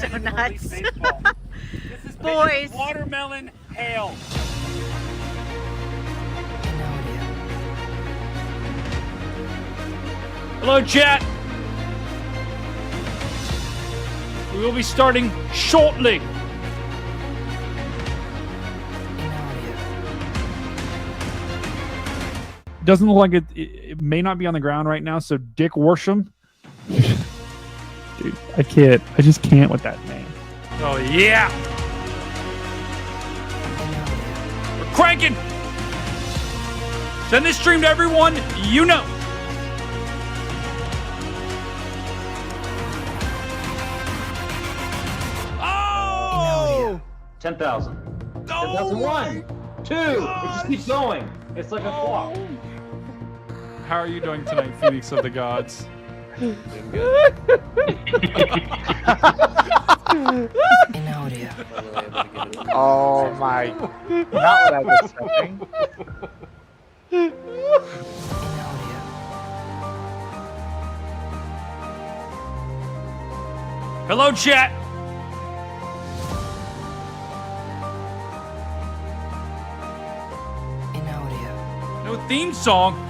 so nuts. Baseball. This is Boys. watermelon hail. Hello, chat. We will be starting shortly. Doesn't look like it may not be on the ground right now, so Dick Worsham. Dude, I can't. I just can't with that name. Oh, yeah. We're cranking. Send this stream to everyone you know. Oh! 10,000. Oh 10,001. 2. It just keeps going. It's like a clock. How are you doing tonight, Phoenix of the Gods? Doing good. Oh my. Not what I was expecting. Hello, chat. No theme song.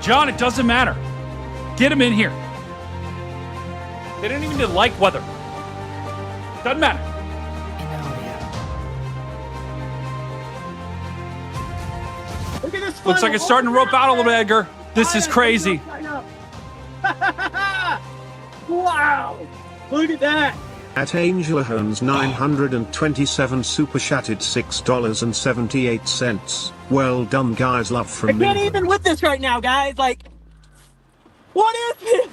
John, it doesn't matter. Get him in here. They didn't even like weather. Doesn't matter. Look at this. Looks like it's starting to rope out a little bit, Edgar. This is crazy. Wow. Look at that. At Angela Holmes 927 super chatted $6.78. Well done, guys. Love I from me. can't even with this right now, guys. Like, what is this?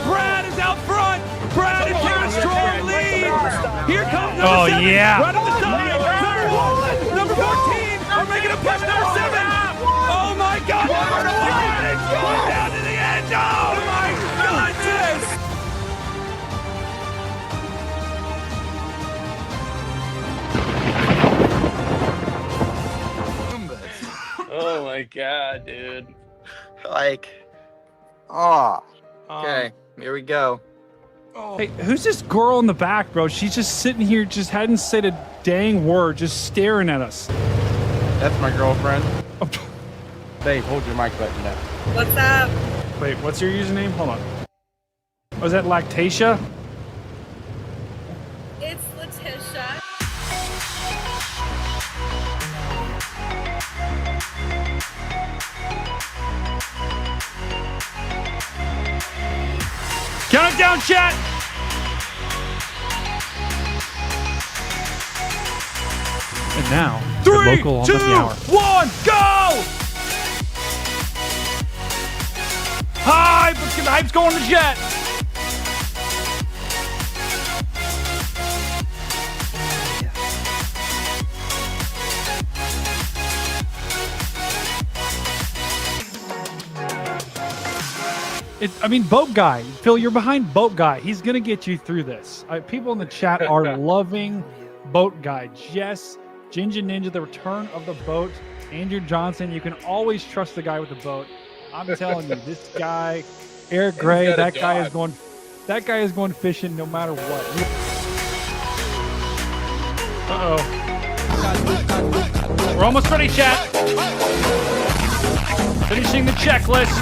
Brad is out front. Brad is here, a strong lead. Here comes number 7. yeah. Right on the side. Number 1, number 14. We're making a push. Number 7. Oh my God. Number 1. It's going down to the edge. Oh my goodness. Oh my God, dude. Like, oh, okay, here we go. Hey, who's this girl in the back, bro? She's just sitting here, just hadn't said a dang word, just staring at us. That's my girlfriend. Oh, Dave, hold your mic button down. What's up? wait, what's your username? Hold on. Was that Lactatia? It's Letitia. Count it down, chat. And now, 3, local on 2, the hour. 1, go! Hype! Let's get the hype's going to Jet. I mean, Boat Guy. Phil, you're behind Boat Guy. He's going to get you through this. People in the chat are loving Boat Guy. Jess, Ginger Ninja, the return of the boat. Andrew Johnson, you can always trust the guy with the boat. I'm telling you, this guy, Eric Gray, that guy is going fishing no matter what. Uh-oh. We're almost ready, chat. Finishing the checklist.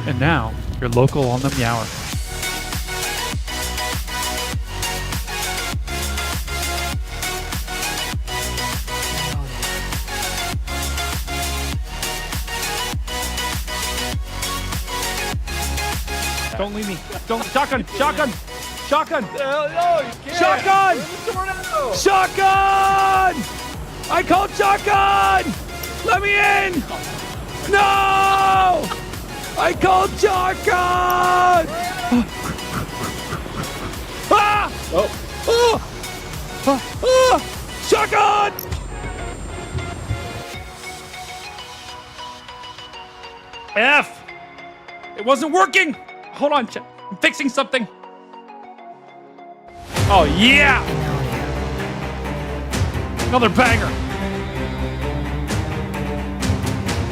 And now, your local on the Meower. Don't leave me. Don't. Shotgun! Shotgun! Shotgun! Shotgun! Shotgun! I called shotgun! Let me in! No! I called shotgun! Ah! Oh! Shotgun! F! It wasn't working! Hold on, chat. I'm fixing something. Oh, yeah. Another banger.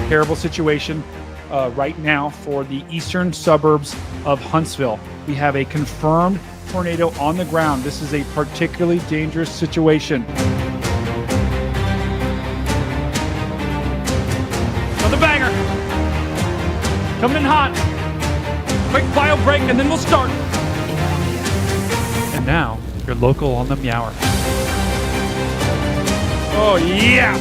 Terrible situation right now for the eastern suburbs of Huntsville. We have a confirmed tornado on the ground. This is a particularly dangerous situation. Another banger. Coming in hot. Quick bio break and then we'll start. And now, your local on the Meower. Oh, yeah.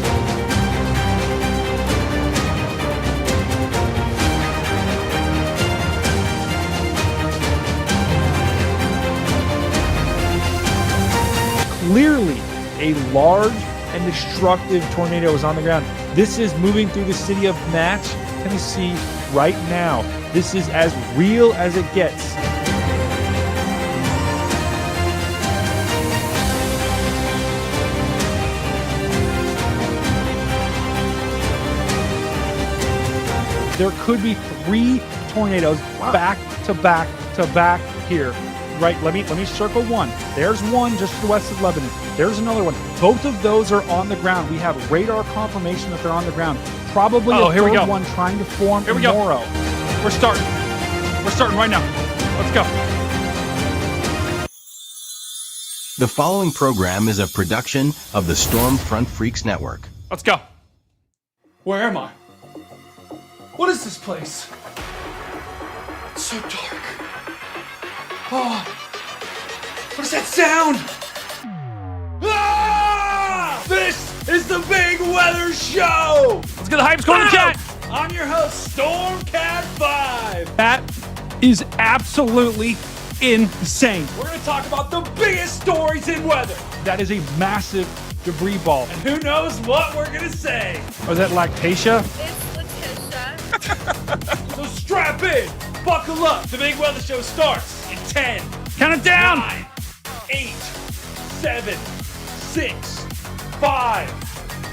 Clearly, a large and destructive tornado is on the ground. This is moving through the city of Natch, Tennessee right now. This is as real as it gets. There could be 3 tornadoes back to back to back here. Right, let me circle one. There's one just to the west of Lebanon. There's another one. Both of those are on the ground. We have radar confirmation that they're on the ground. Probably a third one trying to form tomorrow. We're starting. We're starting right now. Let's go. The following program is a production of the Stormfront Freaks Network. Let's go. Where am I? What is this place? It's so dark. Oh, what is that sound? Ah! This is the Big Weather Show. Let's get the hype score in the chat. I'm your host, Stormcat 5. That is absolutely insane. We're going to talk about the biggest stories in weather. That is a massive debris ball. And who knows what we're going to say. Was that Lactatia? It's Letitia. So strap in, buckle up. The Big Weather Show starts in 10. Count it down. 9, 8, 7, 6, 5,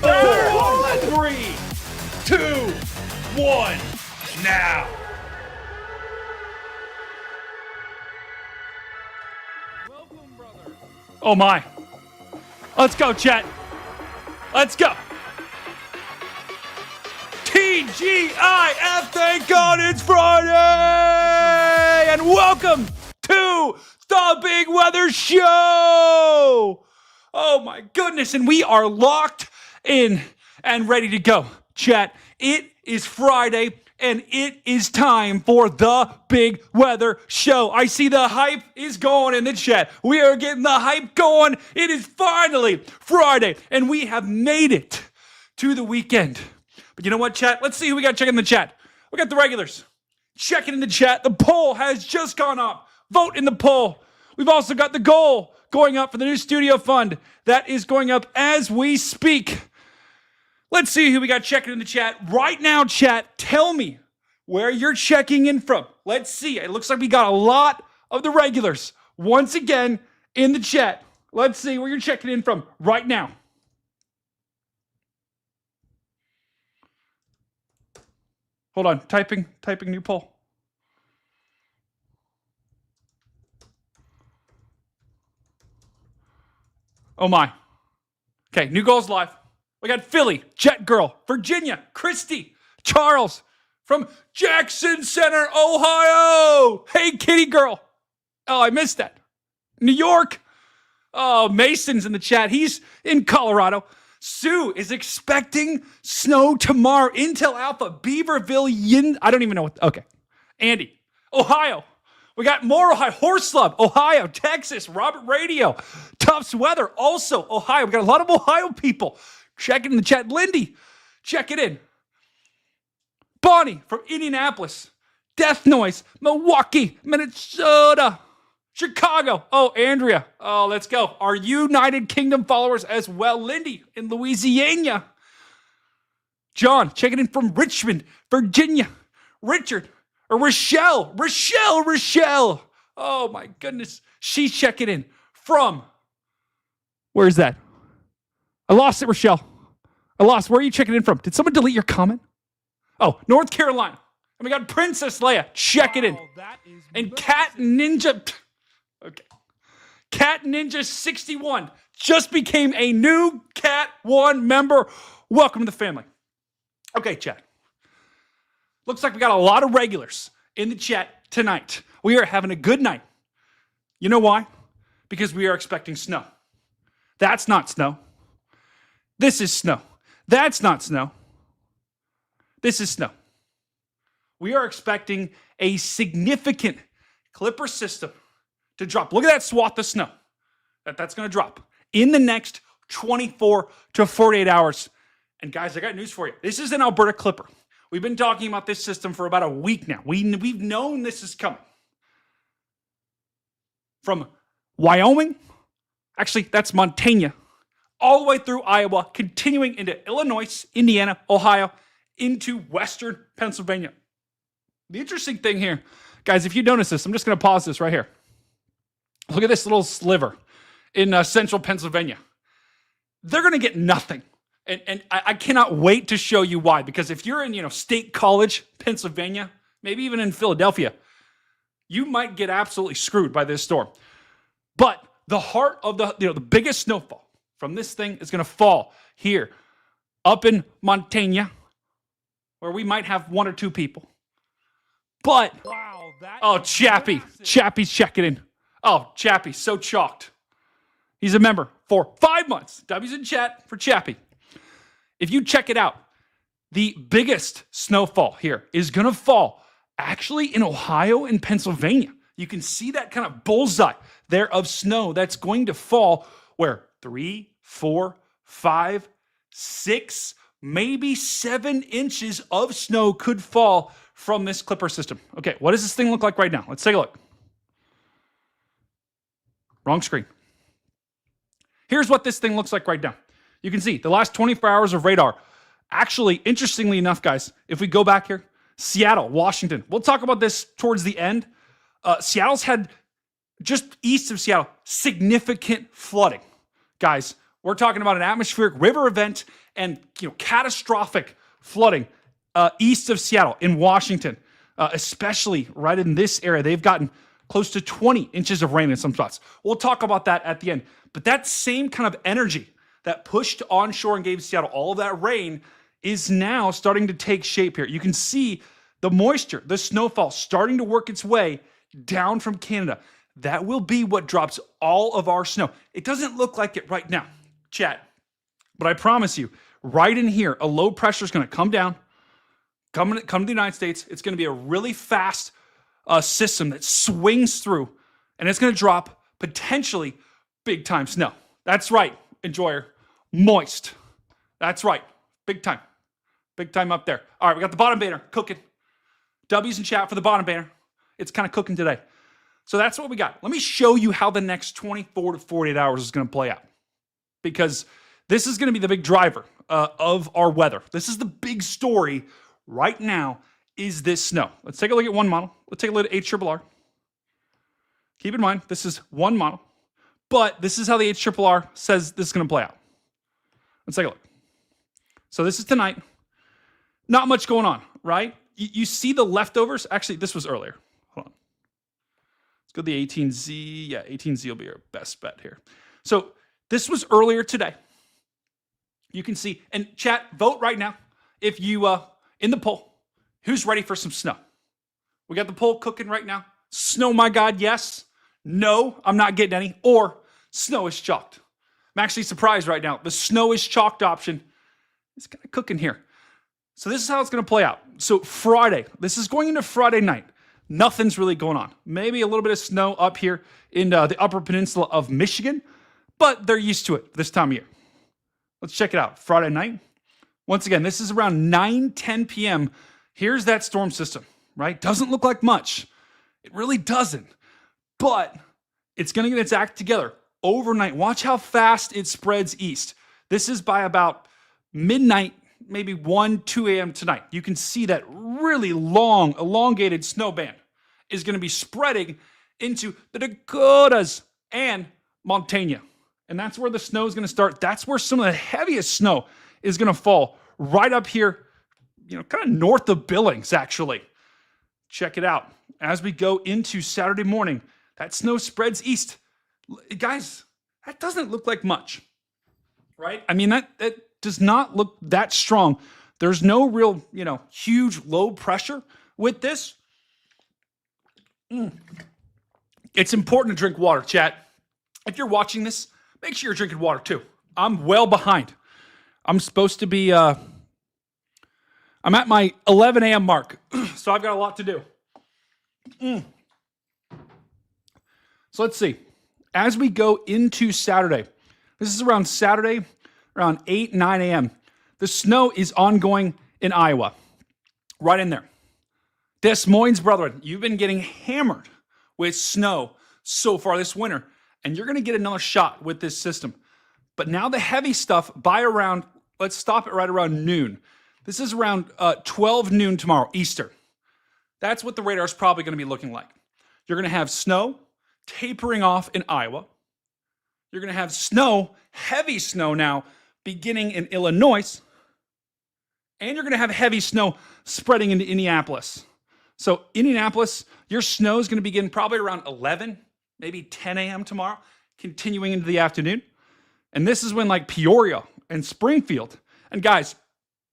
4, 3, 2, 1. Now. Oh my. Let's go, chat. Let's go. TGIF, thank God it's Friday! And welcome to the Big Weather Show! Oh my goodness, and we are locked in and ready to go. Chat, it is Friday, and it is time for the Big Weather Show. I see the hype is going in the chat. We are getting the hype going. It is finally Friday, and we have made it to the weekend. But you know what, chat? Let's see who we got checking in the chat. We got the regulars checking in the chat. The poll has just gone up. Vote in the poll. We've also got the goal going up for the new studio fund. That is going up as we speak. Let's see who we got checking in the chat. Right now, chat, tell me where you're checking in from. Let's see. It looks like we got a lot of the regulars once again in the chat. Let's see where you're checking in from right now. Hold on, typing new poll. Oh my. Okay, new goals live. We got Philly, Jet Girl, Virginia, Christy, Charles from Jackson Center, Ohio. Hey, Kitty Girl. Oh, I missed that. New York. Oh, Mason's in the chat. He's in Colorado. Sue is expecting snow tomorrow. Intel Alpha, Beaverville, I don't even know what. Okay. Andy, Ohio. We got more Ohio. Horselove, Ohio, Texas, Robert Radio, Tufts Weather, also Ohio. We got a lot of Ohio people. Check it in the chat. Lindy, check it in. Bonnie from Indianapolis. Death Noise, Milwaukee, Minnesota. Chicago. Oh, Andrea. Oh, let's go. Our United Kingdom followers as well. Lindy in Louisiana. John, checking in from Richmond, Virginia. Richard, or Rochelle. Rochelle. Oh, my goodness. She's checking in from, where is that? I lost it, Rochelle. Where are you checking in from? Did someone delete your comment? Oh, North Carolina. And we got Princess Leia. Check it in. Wow, that is And massive. Cat Ninja. Okay. Cat Ninja 61 just became a new Cat 1 member. Welcome to the family. Okay, chat. Looks like we got a lot of regulars in the chat tonight. We are having a good night. You know why? Because we are expecting snow. That's not snow. This is snow. That's not snow. This is snow. We are expecting a significant Clipper system to drop. Look at that swath of snow that's going to drop in the next 24 to 48 hours. And guys, I got news for you. This is an Alberta Clipper. We've been talking about this system for about a week now. We've known this is coming. From Wyoming, actually, that's Montana, all the way through Iowa, continuing into Illinois, Indiana, Ohio, into Western Pennsylvania. The interesting thing here, guys, if you notice this, I'm just going to pause this right here. Look at this little sliver in central Pennsylvania. They're going to get nothing. And I cannot wait to show you why. Because if you're in, State College, Pennsylvania, maybe even in Philadelphia, you might get absolutely screwed by this storm. But the heart of the biggest snowfall from this thing is going to fall here up in Montana, where we might have one or two people. But, Wow, that oh, is Chappie. massive. Chappie's checking in. Oh, Chappie, so chalked. He's a member for 5 months. W's in chat for Chappie. If you check it out, the biggest snowfall here is going to fall actually in Ohio and Pennsylvania. You can see that kind of bullseye there of snow that's going to fall where 3, 4, 5, 6, maybe 7 inches of snow could fall from this Clipper system. Okay, what does this thing look like right now? Let's take a look. Wrong screen. Here's what this thing looks like right now. You can see the last 24 hours of radar. Actually, interestingly enough, guys, if we go back here, Seattle, Washington, we'll talk about this towards the end. Seattle's had, just east of Seattle, significant flooding. Guys, we're talking about an atmospheric river event and catastrophic flooding east of Seattle in Washington, especially right in this area. They've gotten close to 20 inches of rain in some spots. We'll talk about that at the end. But that same kind of energy that pushed onshore and gave Seattle all of that rain is now starting to take shape here. You can see the moisture, the snowfall starting to work its way down from Canada. That will be what drops all of our snow. It doesn't look like it right now, chat, but I promise you, right in here, a low pressure is going to come down, come to the United States. It's going to be a really fast system that swings through, and it's going to drop potentially big time snow. That's right, enjoyer. Moist. That's right. Big time. Big time up there. All right, we got the bottom banner cooking. W's in chat for the bottom banner. It's kind of cooking today. So that's what we got. Let me show you how the next 24 to 48 hours is going to play out. Because this is going to be the big driver of our weather. This is the big story right now is this snow. Let's take a look at one model. Let's take a look at HRRR. Keep in mind, this is one model. But this is how the HRRR says this is going to play out. Let's take a look. So this is tonight. Not much going on, right? You see the leftovers. Actually, this was earlier. Hold on. Let's go to the 18Z. Yeah, 18Z will be your best bet here. So this was earlier today. You can see, and chat, vote right now. If you, in the poll, who's ready for some snow? We got the poll cooking right now. Snow, my God, yes. No, I'm not getting any. Or snow is chalked. I'm actually surprised right now. The snow is chalked option is kind of cooking here. So this is how it's going to play out. So Friday, this is going into Friday night. Nothing's really going on. Maybe a little bit of snow up here in the upper peninsula of Michigan, but they're used to it this time of year. Let's check it out. Friday night. Once again, this is around 9-10 p.m. Here's that storm system, right? Doesn't look like much. It really doesn't. But it's going to get its act together overnight. Watch how fast it spreads east. This is by about midnight, maybe 1, 2 a.m. tonight. You can see that really long, elongated snow band is going to be spreading into the Dakotas and Montana. And that's where the snow is going to start. That's where some of the heaviest snow is going to fall right up here, kind of north of Billings, actually. check it out. As we go into Saturday morning, that snow spreads east. Guys, that doesn't look like much, right? I mean, that does not look that strong. There's no real, huge low pressure with this. It's important to drink water, chat. If you're watching this, make sure you're drinking water too. I'm well behind. I'm supposed to be, I'm at my 11 a.m. mark, so I've got a lot to do. So let's see. As we go into Saturday, this is around Saturday, around 8, 9 a.m. The snow is ongoing in Iowa, right in there. Des Moines, brethren, you've been getting hammered with snow so far this winter, and you're going to get another shot with this system. But now the heavy stuff by around, let's stop it right around noon. This is around 12 noon tomorrow, Eastern. That's what the radar is probably going to be looking like. You're going to have snow tapering off in Iowa. You're going to have snow, heavy snow now, beginning in Illinois. And you're going to have heavy snow spreading into Indianapolis. So Indianapolis, your snow is going to begin probably around 11, maybe 10 a.m. tomorrow, continuing into the afternoon. And this is when like Peoria and Springfield. And guys,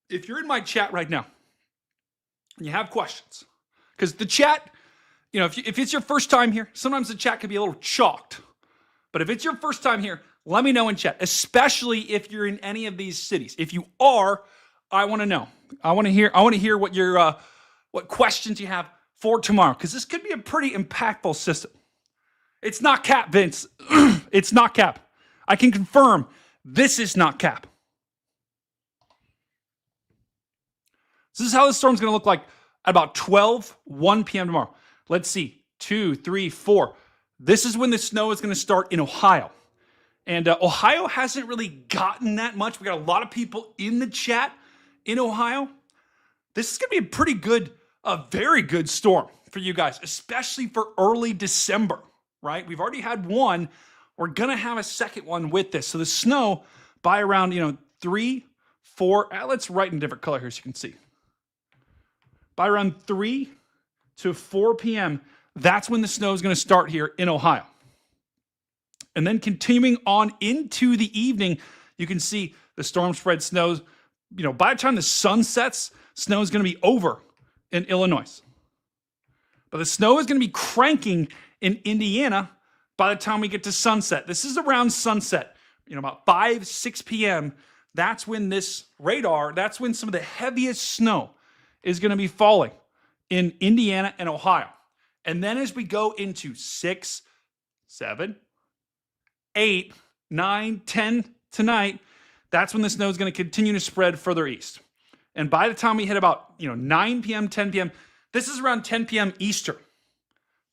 if you're in my chat right now and you have questions, because the chat, if it's your first time here, sometimes the chat can be a little chalked. But if it's your first time here, let me know in chat, especially if you're in any of these cities. If you are, I want to know. I want to hear what your what questions you have for tomorrow, because this could be a pretty impactful system. It's not cap, Vince. It's not cap. I can confirm this is not cap. So this is how the storm's going to look like at about 1 p.m. tomorrow. Let's see, 2, 3, 4. This is when the snow is going to start in Ohio. And Ohio hasn't really gotten that much. We got a lot of people in the chat in Ohio. This is going to be a pretty good, very good storm for you guys, especially for early December, right? We've already had one. We're going to have a second one with this. So the snow by around, 3, 4, let's write in different color here so you can see. By around 3 to 4 p.m., that's when the snow is going to start here in Ohio. And then continuing on into the evening, you can see the storm spread snows. By the time the sun sets, snow is going to be over in Illinois. But the snow is going to be cranking in Indiana by the time we get to sunset. This is around sunset, about 5, 6 p.m. That's when that's when some of the heaviest snow is going to be falling in Indiana and Ohio. And then as we go into 6, 7, 8, 9, 10 tonight, that's when the snow is going to continue to spread further east. And by the time we hit about 9 p.m., 10 p.m., this is around 10 p.m. Eastern.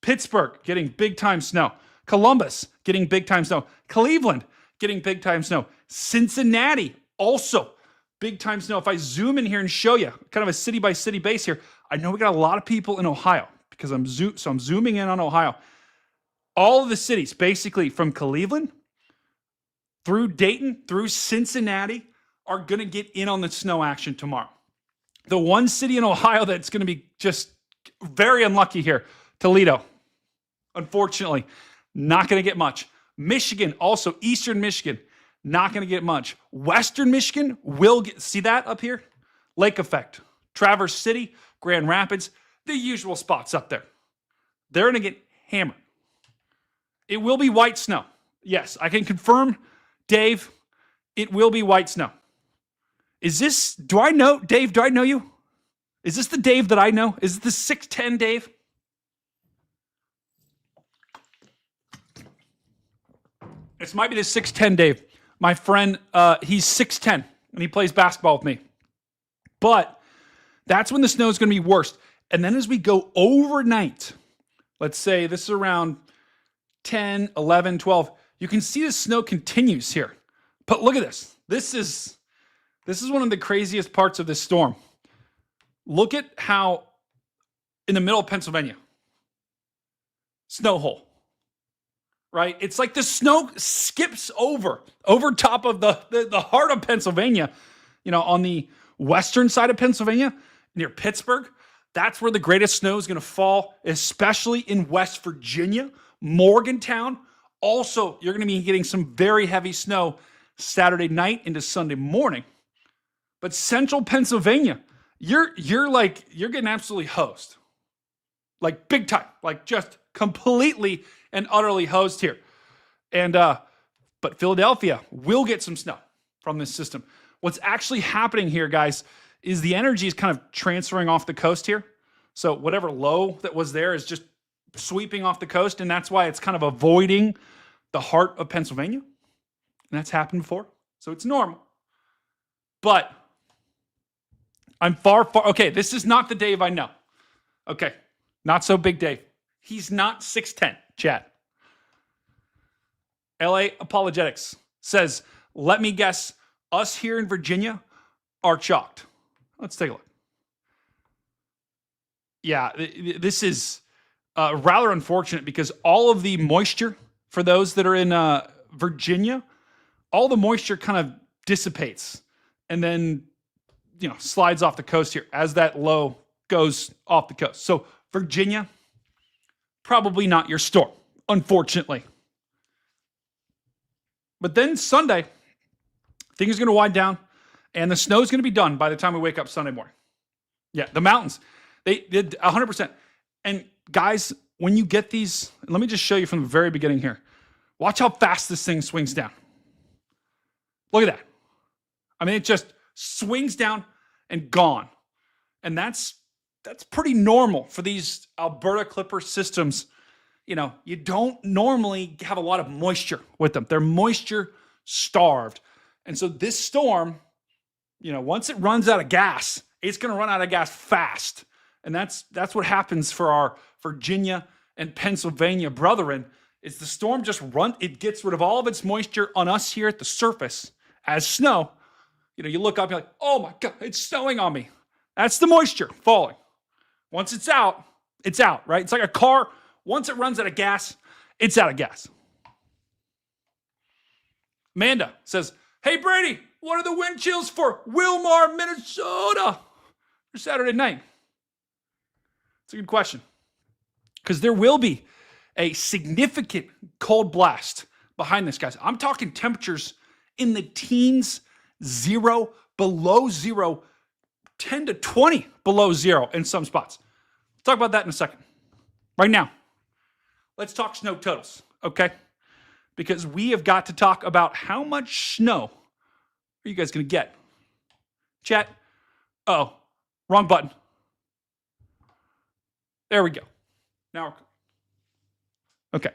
Pittsburgh getting big time snow. Columbus getting big time snow. Cleveland getting big time snow. Cincinnati also big time snow. If I zoom in here and show you kind of a city by city base here, I know we got a lot of people in Ohio because I'm zooming in on Ohio. All of the cities, basically from Cleveland through Dayton, through Cincinnati, are going to get in on the snow action tomorrow. The one city in Ohio that's going to be just very unlucky here, Toledo. Unfortunately, not going to get much. Michigan, also Eastern Michigan, not going to get much. Western Michigan will get, see that up here? Lake effect. Traverse City, Grand Rapids, the usual spots up there. They're going to get hammered. It will be white snow. Yes, I can confirm, Dave, it will be white snow. Is this, do I know, Dave, do I know you? Is this the Dave that I know? Is it the 6'10" Dave? This might be the 6'10" Dave. My friend, he's 6'10", and he plays basketball with me. But that's when the snow is going to be worst. And then as we go overnight, let's say this is around 10, 11, 12, you can see the snow continues here. But look at this. This is one of the craziest parts of this storm. Look at how in the middle of Pennsylvania, snow hole, right? It's like the snow skips over top of the heart of Pennsylvania, on the western side of Pennsylvania, near Pittsburgh. That's where the greatest snow is going to fall, especially in West Virginia, Morgantown. Also, you're going to be getting some very heavy snow Saturday night into Sunday morning. But central Pennsylvania, you're getting absolutely hosed. Like big time. Like just completely and utterly hosed here. And but Philadelphia will get some snow from this system. What's actually happening here, guys, is the energy is kind of transferring off the coast here. So whatever low that was there is just sweeping off the coast, and that's why it's kind of avoiding the heart of Pennsylvania. And that's happened before. So it's normal. But I'm far. Okay, this is not the Dave I know. Okay, not so big Dave. He's not 6'10", Chad. LA Apologetics says, let me guess, us here in Virginia are chalked. Let's take a look. Yeah, this is rather unfortunate because all of the moisture, for those that are in Virginia, all the moisture kind of dissipates and then, slides off the coast here as that low goes off the coast. So Virginia, probably not your storm, unfortunately. But then Sunday, things are going to wind down, and the snow is going to be done by the time we wake up Sunday morning. Yeah, the mountains, they did 100%. And guys, when you get these, let me just show you from the very beginning here. Watch how fast this thing swings down. Look at that. I mean, it just swings down and gone. And that's pretty normal for these Alberta Clipper systems. You don't normally have a lot of moisture with them. They're moisture starved. And so this storm, once it runs out of gas, it's going to run out of gas fast. And that's what happens for our Virginia and Pennsylvania brethren, is the storm it gets rid of all of its moisture on us here at the surface as snow. You look up, you're like, oh my God, it's snowing on me. That's the moisture falling. Once it's out, right? It's like a car. Once it runs out of gas, it's out of gas. Amanda says, hey, Brady, what are the wind chills for Wilmar, Minnesota for Saturday night? It's a good question. Because there will be a significant cold blast behind this, guys. I'm talking temperatures in the teens, 0, below 0, 10 to 20 below 0 in some spots. We'll talk about that in a second. Right now, let's talk snow totals, okay? Because we have got to talk about how much snow are you guys going to get. Chat. Oh, wrong button. There we go. Now, okay.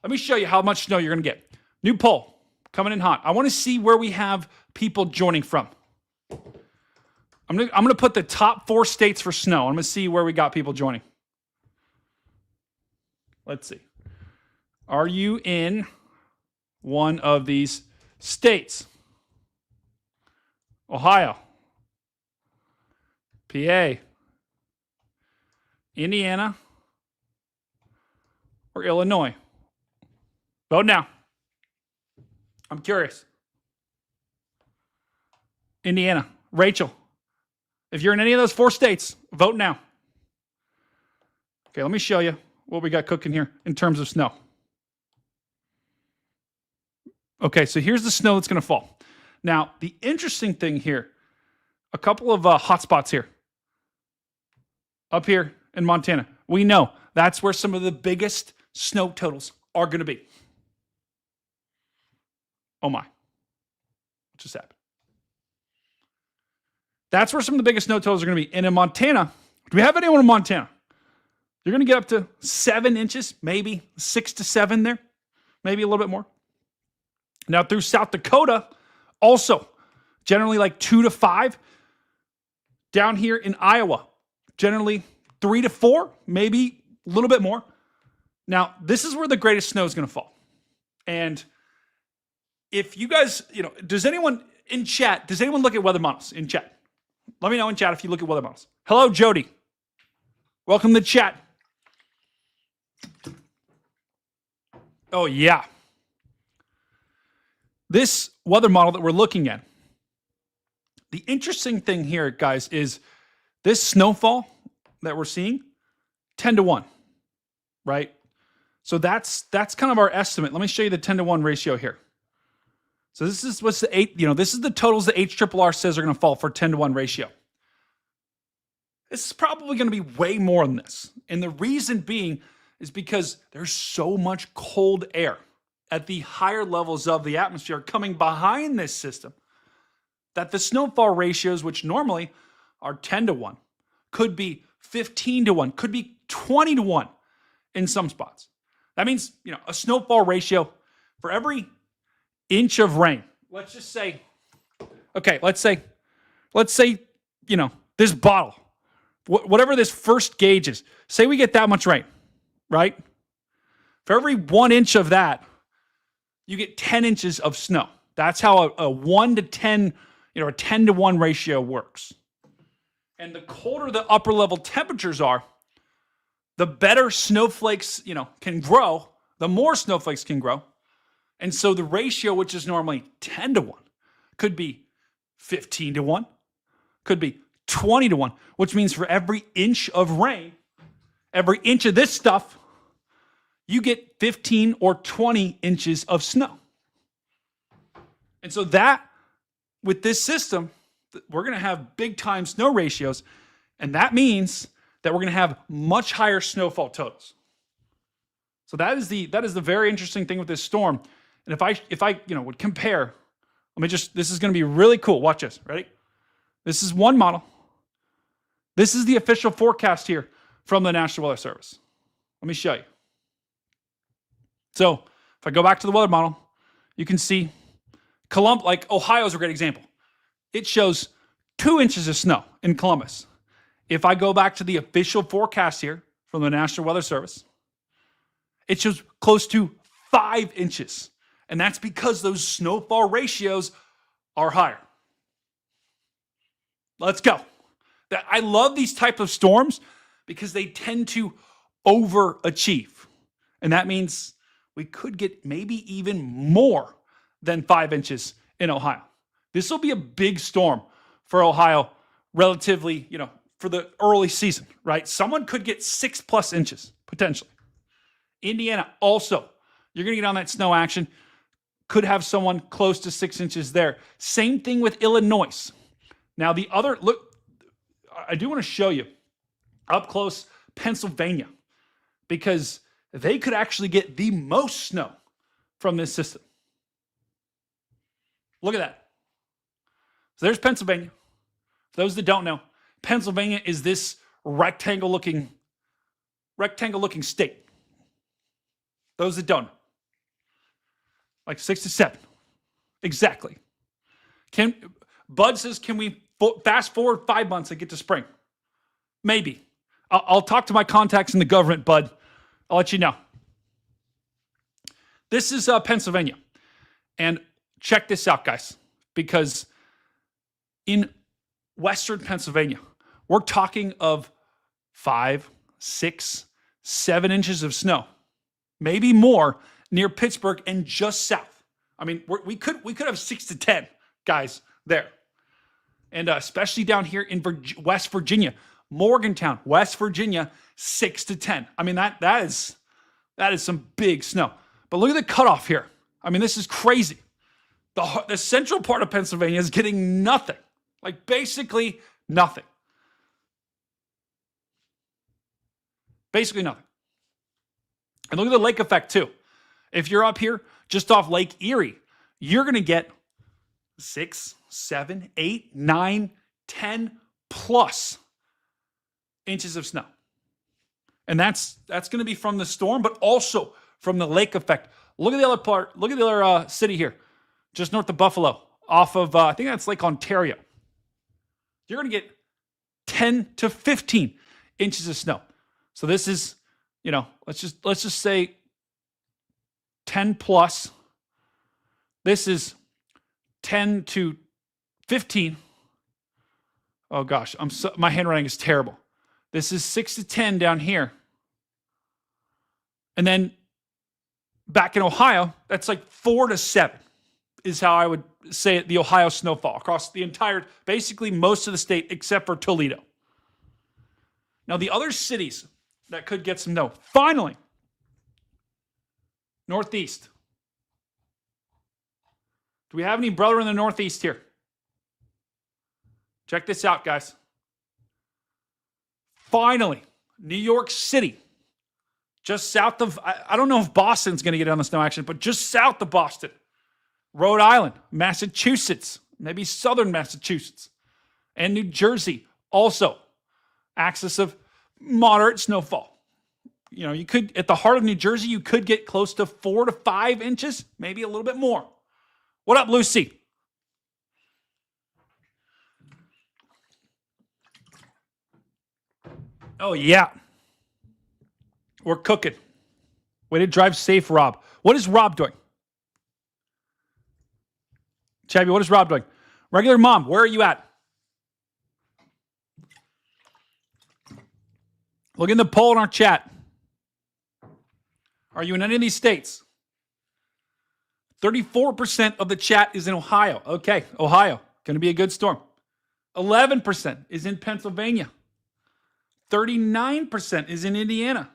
Let me show you how much snow you're going to get. New poll coming in hot. I want to see where we have people joining from. I'm going to put the top 4 states for snow. I'm going to see where we got people joining. Let's see. Are you in one of these states? Ohio, PA, Indiana, or Illinois? Vote now. I'm curious. Indiana. Rachel, if you're in any of those 4 states, vote now. Okay, let me show you what we got cooking here in terms of snow. Okay, so here's the snow that's going to fall. Now, the interesting thing here, a couple of hot spots here. Up here in Montana. We know that's where some of the biggest snow totals are going to be. Oh my. What just happened? That's where some of the biggest snow totals are going to be. And in Montana, do we have anyone in Montana? You're going to get up to 7 inches, maybe 6 to 7 there, maybe a little bit more. Now through South Dakota, also generally like 2 to 5. Down here in Iowa, generally 3 to 4, maybe a little bit more. Now, this is where the greatest snow is going to fall. And if you guys, does anyone in chat, does anyone look at weather models in chat? Let me know in chat if you look at weather models. Hello, Jody. Welcome to the chat. Oh, yeah. This weather model that we're looking at, the interesting thing here, guys, is this snowfall that we're seeing, 10 to 1, right? So that's kind of our estimate. Let me show you the 10 to 1 ratio here. So this is what's the this is the totals that HRRR says are going to fall for 10 to 1 ratio. This is probably going to be way more than this. And the reason being is because there's so much cold air at the higher levels of the atmosphere coming behind this system that the snowfall ratios, which normally are 10 to 1, could be 15 to 1, could be 20 to 1 in some spots. That means, a snowfall ratio for every inch of rain. Let's just say, let's say, this bottle, whatever this first gauge is, say we get that much rain, right? For every 1 inch of that, you get 10 inches of snow. That's how a 1 to 10, a 10 to 1 ratio works. And the colder the upper level temperatures are, the better snowflakes, can grow, the more snowflakes can grow. And so the ratio, which is normally 10 to 1, could be 15 to 1, could be 20 to 1, which means for every inch of rain, every inch of this stuff, you get 15 or 20 inches of snow. And so that, with this system, we're going to have big time snow ratios. And that means that we're going to have much higher snowfall totals. So that is the very interesting thing with this storm. And if I would compare, this is going to be really cool. Watch this. Ready? This is one model. This is the official forecast here from the National Weather Service. Let me show you. So if I go back to the weather model, you can see Ohio is a great example. It shows 2 inches of snow in Columbus. If I go back to the official forecast here from the National Weather Service, it shows close to 5 inches. And that's because those snowfall ratios are higher. Let's go. I love these type of storms because they tend to overachieve. And that means we could get maybe even more than 5 inches in Ohio. This will be a big storm for Ohio relatively, for the early season, right? Someone could get 6+ inches potentially. Indiana also, you're going to get on that snow action. Could have someone close to 6 inches there. Same thing with Illinois. Now look, I do want to show you up close Pennsylvania because they could actually get the most snow from this system. Look at that. So there's Pennsylvania. For those that don't know, Pennsylvania is this rectangle looking state. Those that don't know. Like 6 to 7. Exactly. Bud says, can we fast forward 5 months and get to spring? Maybe. I'll talk to my contacts in the government, Bud. I'll let you know. This is Pennsylvania. And check this out, guys, because in Western Pennsylvania, we're talking of 5, 6, 7 inches of snow, maybe more near Pittsburgh and just south. I mean, we could have 6 to 10 guys there. And especially down here in West Virginia, Morgantown, West Virginia, 6 to 10. I mean, that is some big snow. But look at the cutoff here. I mean, this is crazy. The central part of Pennsylvania is getting nothing. Like basically nothing. Basically nothing. And look at the lake effect too. If you're up here just off Lake Erie, you're going to get 6, 7, 8, 9, 10 plus inches of snow. And that's going to be from the storm, but also from the lake effect. Look at the other part. Look at the other city here, just north of Buffalo, off of, I think that's Lake Ontario. You're going to get 10 to 15 inches of snow. So this is, let's just say 10 plus. This is 10 to 15. Oh gosh, my handwriting is terrible. This is 6 to 10 down here. And then back in Ohio, that's like 4 to 7 is how I would say it, the Ohio snowfall across the entire, basically most of the state except for Toledo. Now, the other cities that could get some snow, finally, Northeast. Do we have any brother in the Northeast here? Check this out, guys. Finally, New York City, just south of, I don't know if Boston's going to get on the snow action, but just south of Boston, Rhode Island, Massachusetts, maybe southern Massachusetts, and New Jersey also. Axis of moderate snowfall. You know, you could, at the heart of New Jersey, you could get close to 4 to 5 inches, maybe a little bit more. What up, Lucy? Oh, yeah. We're cooking. Way to drive safe, Rob. What is Rob doing? Chabby, what is Rob doing? Regular mom, where are you at? Look in the poll in our chat. Are you in any of these states? 34% of the chat is in Ohio. Okay, Ohio, going to be a good storm. 11% is in Pennsylvania. 39% is in Indiana.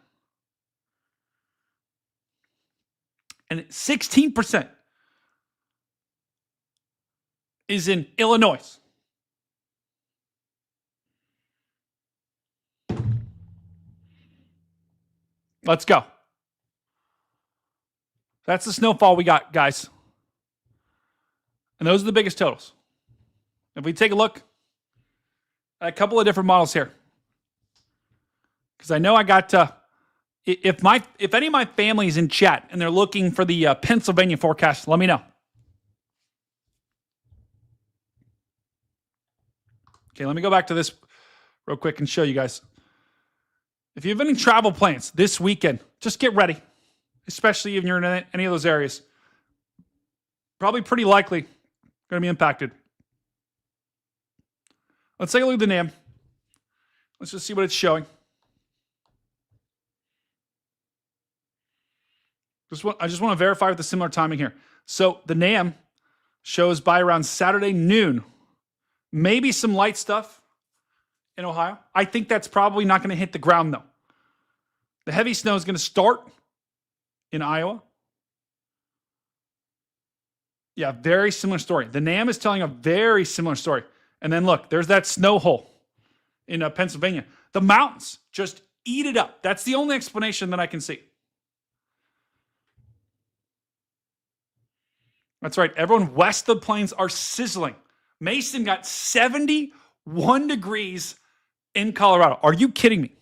And 16% is in Illinois. Let's go. That's the snowfall we got, guys. And those are the biggest totals. If we take a look at a couple of different models here, because I know I got if any of my family is in chat and they're looking for the Pennsylvania forecast, let me know. Okay, let me go back to this real quick and show you guys. If you have any travel plans this weekend, just get ready, especially if you're in any of those areas. Probably pretty likely going to be impacted. Let's take a look at the NAM. Let's just see what it's showing. I just want to verify with the similar timing here. So the NAM shows by around Saturday noon, maybe some light stuff in Ohio. I think that's probably not going to hit the ground, though. The heavy snow is going to start in Iowa. Yeah, very similar story. The NAM is telling a very similar story. And then look, there's that snow hole in Pennsylvania. The mountains just eat it up. That's the only explanation that I can see. That's right. Everyone west of the plains are sizzling. Mason got 71 degrees in Colorado. Are you kidding me?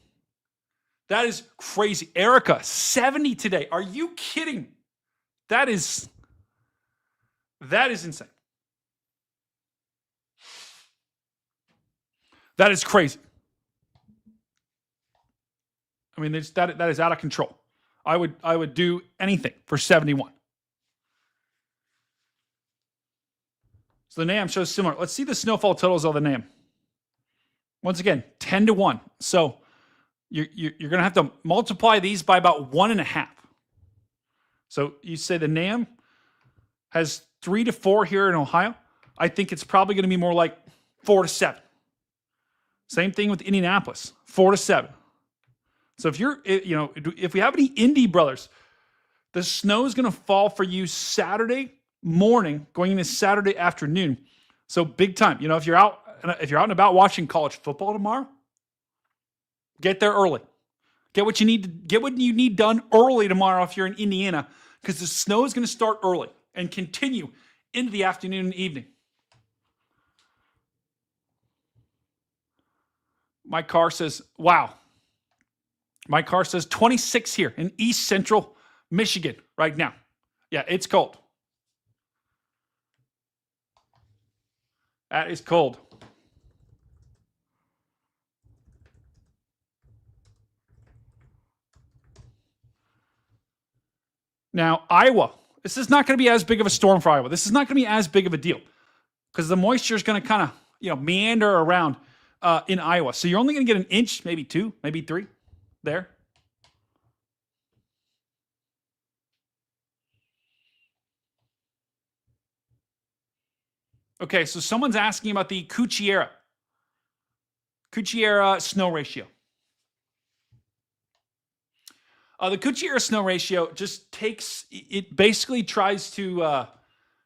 That is crazy. Erica, 70 today. Are you kidding me? That is insane. That is crazy. I mean, that is out of control. I would do anything for 71. So the NAM shows similar. Let's see the snowfall totals of the NAM. Once again, 10 to 1. So you're going to have to multiply these by about 1.5. So you say the NAM has 3 to 4 here in Ohio. I think it's probably going to be more like 4 to 7. Same thing with Indianapolis, 4 to 7. So if we have any Indy brothers, the snow is going to fall for you Saturday morning, going into Saturday afternoon. So big time. You know, if you're out and about watching college football tomorrow, get there early. Get what you need done early tomorrow if you're in Indiana, because the snow is going to start early and continue into the afternoon and evening. My car says, wow. My car says 26 here in East Central Michigan right now. Yeah, it's cold. That is cold. Now, Iowa. This is not going to be as big of a storm for Iowa. This is not going to be as big of a deal because the moisture is going to kind of, meander around in Iowa. So you're only going to get an inch, maybe 2, maybe 3 there. Okay, so someone's asking about the Cucchiera snow ratio. The Cucchiera snow ratio just takes, it basically tries to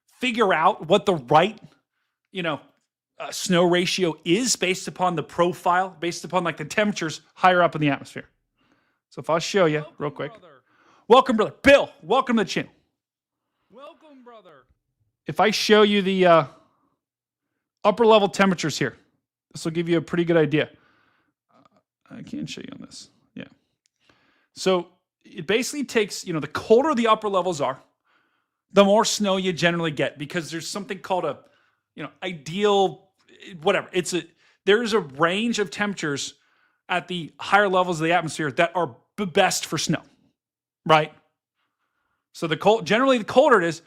figure out what the right, snow ratio is based upon the profile, based upon like the temperatures higher up in the atmosphere. So if I'll show you real quick. Welcome, brother. Bill, welcome to the channel. Welcome, brother. If I show you the upper level temperatures here, this will give you a pretty good idea. I can't show you on this. Yeah. So it basically takes, the colder the upper levels are, the more snow you generally get, because there's something called a, ideal, whatever. There's a range of temperatures at the higher levels of the atmosphere that are best for snow, right? So generally the colder it is,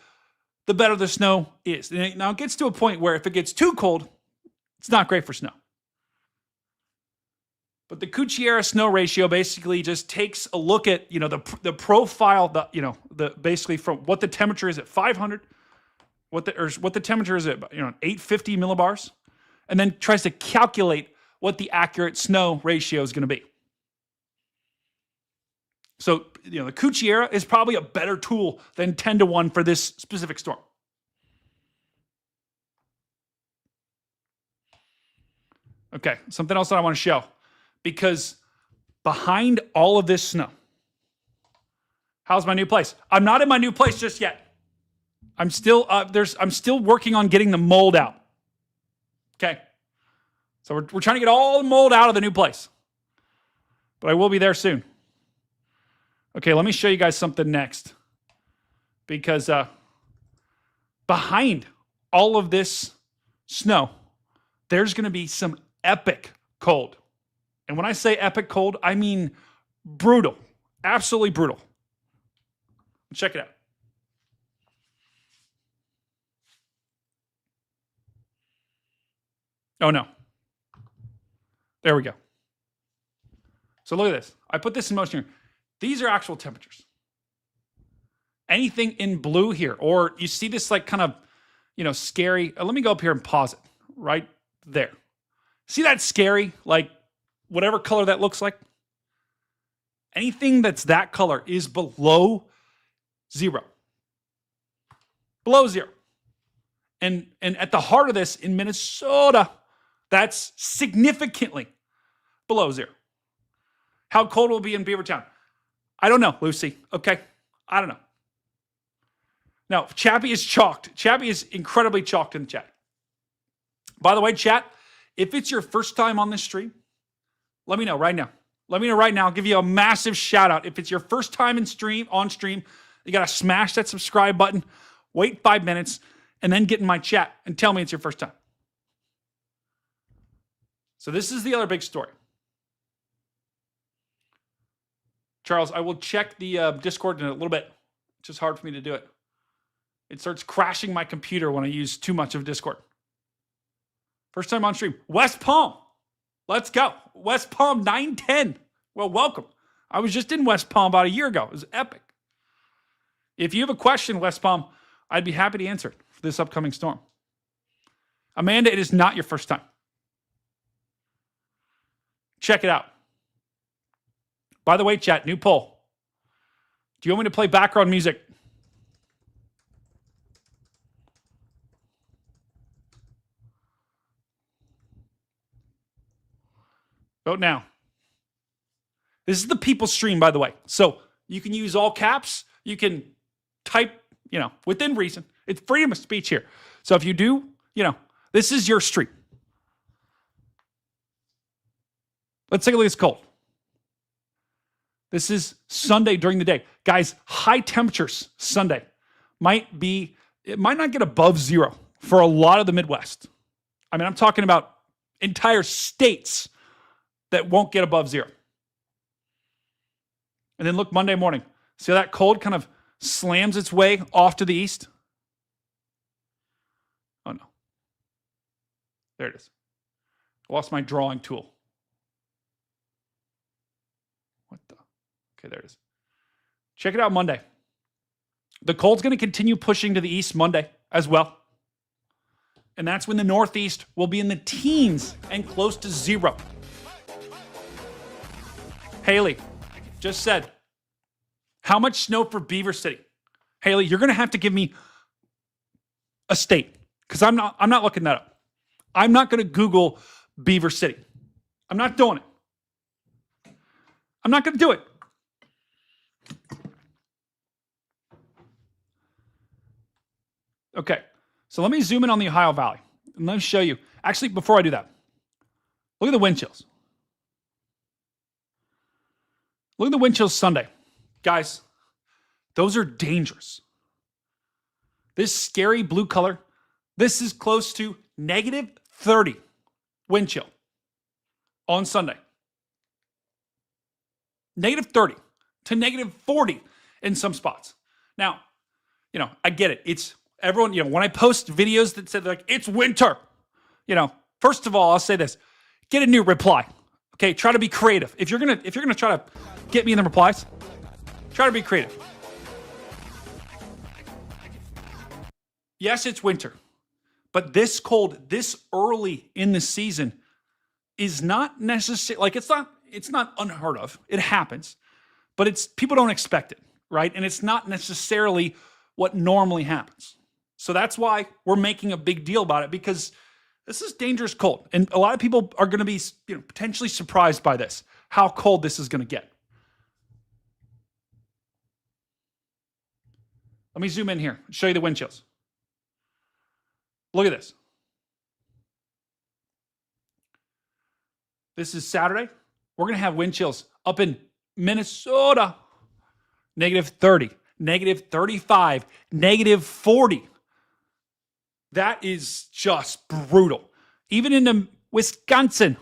the better the snow is. Now it gets to a point where if it gets too cold, it's not great for snow. But the Cucchiera snow ratio basically just takes a look at, the profile, basically from what the temperature is at 500, what the temperature is at, 850 millibars, and then tries to calculate what the accurate snow ratio is going to be. So, the Cucchiera is probably a better tool than 10-to-1 for this specific storm. Okay, something else that I want to show. Because behind all of this snow, how's my new place? I'm not in my new place just yet. I'm still working on getting the mold out. Okay. So we're trying to get all the mold out of the new place. But I will be there soon. Okay, let me show you guys something next. Because behind all of this snow, there's going to be some epic cold. And when I say epic cold, I mean brutal. Absolutely brutal. Check it out. Oh, no. There we go. So look at this. I put this in motion here. These are actual temperatures. Anything in blue here, or you see this like kind of, scary. Let me go up here and pause it right there. See that scary, like whatever color that looks like? Anything that's that color is below 0. Below 0. And at the heart of this in Minnesota, that's significantly below 0. How cold will it be in Beavertown? I don't know, Lucy. Okay. I don't know. Now, Chappie is chalked. Chappie is incredibly chalked in the chat. By the way, chat, if it's your first time on this stream, let me know right now. Let me know right now. I'll give you a massive shout out. If it's your first time on stream, you got to smash that subscribe button, wait 5 minutes, and then get in my chat and tell me it's your first time. So this is the other big story. Charles, I will check the Discord in a little bit. It's just hard for me to do it. It starts crashing my computer when I use too much of Discord. First time on stream. West Palm. Let's go. West Palm 910. Well, welcome. I was just in West Palm about a year ago. It was epic. If you have a question, West Palm, I'd be happy to answer it for this upcoming storm. Amanda, it is not your first time. Check it out. By the way, chat, new poll. Do you want me to play background music? Vote now. This is the people stream, by the way. So you can use all caps. You can type, within reason. It's freedom of speech here. So if you do, this is your stream. Let's take a look at this cold. This is Sunday during the day. Guys, high temperatures Sunday it might not get above 0 for a lot of the Midwest. I mean, I'm talking about entire states that won't get above 0. And then look, Monday morning. See how that cold kind of slams its way off to the east? Oh, no. There it is. I lost my drawing tool. What the? Okay, there it is. Check it out Monday. The cold's going to continue pushing to the east Monday as well. And that's when the Northeast will be in the teens and close to 0. Haley just said, How much snow for Beaver City? Haley, you're going to have to give me a state because I'm not looking that up. I'm not going to Google Beaver City. I'm not doing it. I'm not going to do it. Okay, so let me zoom in on the Ohio Valley and let me show you. Actually, before I do that, look at the wind chills. Look at the wind chills Sunday. Guys, those are dangerous. This scary blue color, this is close to -30 wind chill on Sunday. -30 to -40 in some spots. Now, I get it. It's everyone, when I post videos that said like, it's winter, first of all, I'll say this, get a new reply. Okay. Try to be creative. If you're going to try to get me in the replies, try to be creative. Yes, it's winter, but this cold, this early in the season is not necessary. Like it's not unheard of. It happens, but people don't expect it, right? And it's not necessarily what normally happens. So that's why we're making a big deal about it, because this is dangerous cold. And a lot of people are going to be, potentially surprised by this, how cold this is going to get. Let me zoom in here, show you the wind chills. Look at this. This is Saturday. We're going to have wind chills up in Minnesota, -30, -35, -40. That is just brutal. Even in Wisconsin,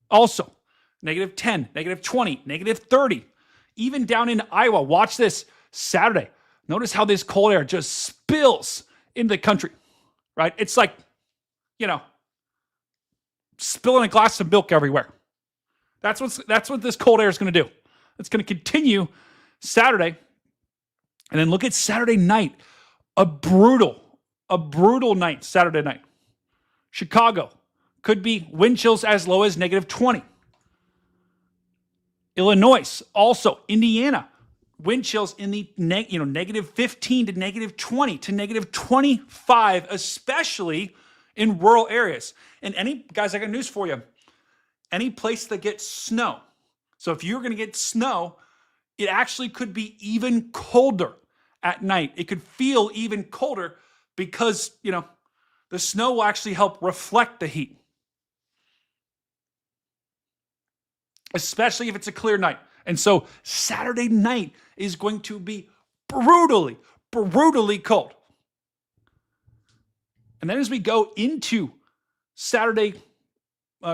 also, -10, -20, -30. Even down in Iowa, watch this Saturday. Notice how this cold air just spills into the country, right? It's like, spilling a glass of milk everywhere. That's what this cold air is going to do. It's going to continue Saturday. And then look at Saturday night. A brutal night, Saturday night. Chicago could be wind chills as low as -20. Illinois, also Indiana, wind chills in the -15 to -20 to -25, especially in rural areas. And guys, I got news for you. Any place that gets snow. So if you're going to get snow, it actually could be even colder at night. It could feel even colder because, the snow will actually help reflect the heat. Especially if it's a clear night. And so Saturday night is going to be brutally cold. And then as we go into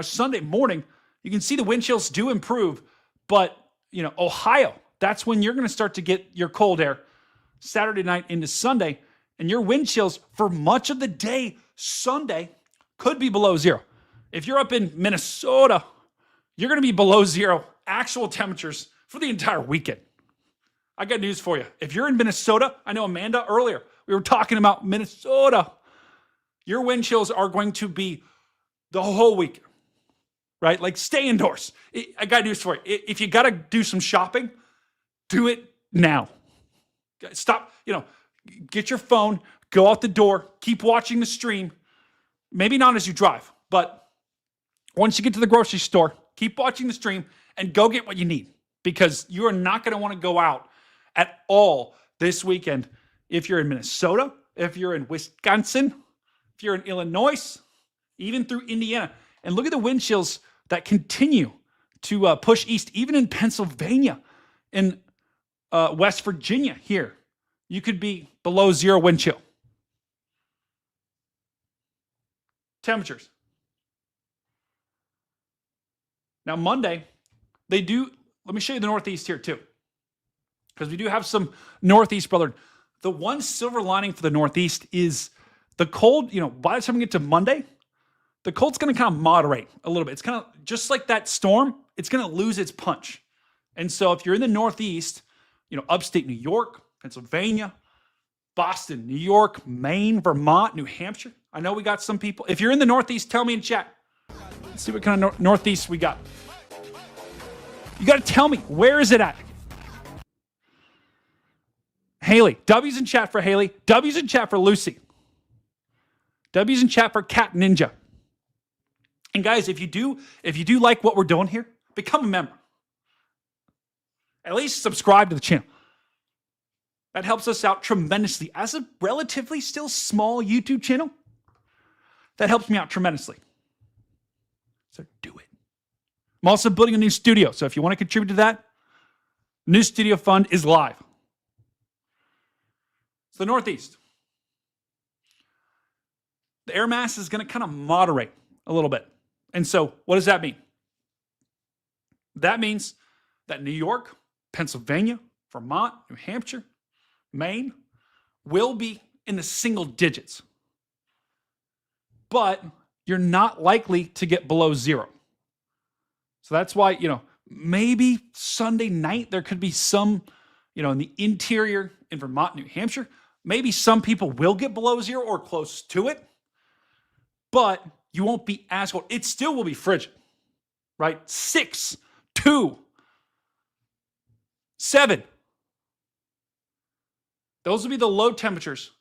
Sunday morning, you can see the wind chills do improve, but Ohio, that's when you're going to start to get your cold air Saturday night into Sunday, and your wind chills for much of the day Sunday could be below zero. If you're up in Minnesota, you're going to be below zero actual temperatures for the entire weekend. I got news for you. If you're in Minnesota, I know Amanda earlier, we were talking about Minnesota. Your wind chills are going to be the whole week, right? Like stay indoors. I got news for you. If you got to do some shopping, do it now. Stop, get your phone, go out the door, keep watching the stream. Maybe not as you drive, but once you get to the grocery store, keep watching the stream and go get what you need, because you are not going to want to go out at all this weekend. If you're in Minnesota, if you're in Wisconsin, if you're in Illinois, even through Indiana. And look at the wind chills that continue to push east, even in Pennsylvania, in West Virginia here. You could be below zero wind chill. Temperatures. Now Monday, let me show you the Northeast here too, because we do have some Northeast, brother. The one silver lining for the Northeast is the cold, by the time we get to Monday, the cold's going to kind of moderate a little bit. It's kind of just like that storm. It's going to lose its punch. And so if you're in the Northeast, upstate New York, Pennsylvania, Boston, New York, Maine, Vermont, New Hampshire. I know we got some people. If you're in the Northeast, tell me in chat. Let's see what kind of Northeast we got. You got to tell me, where is it at? Haley. W's in chat for Haley. W's in chat for Lucy. W's in chat for Cat Ninja. And guys, if you do like what we're doing here, become a member. At least subscribe to the channel. That helps us out tremendously. As a relatively still small YouTube channel, that helps me out tremendously. So do it. I'm also building a new studio. So if you want to contribute to that, new studio fund is live. It's the Northeast. The air mass is going to kind of moderate a little bit. And so what does that mean? That means that New York, Pennsylvania, Vermont, New Hampshire, Maine will be in the single digits. But you're not likely to get below zero. So that's why, maybe Sunday night there could be some, in the interior in Vermont, New Hampshire, maybe some people will get below zero or close to it, but you won't be as cold. It still will be frigid, right? 6, 2, 7. Those will be the low temperatures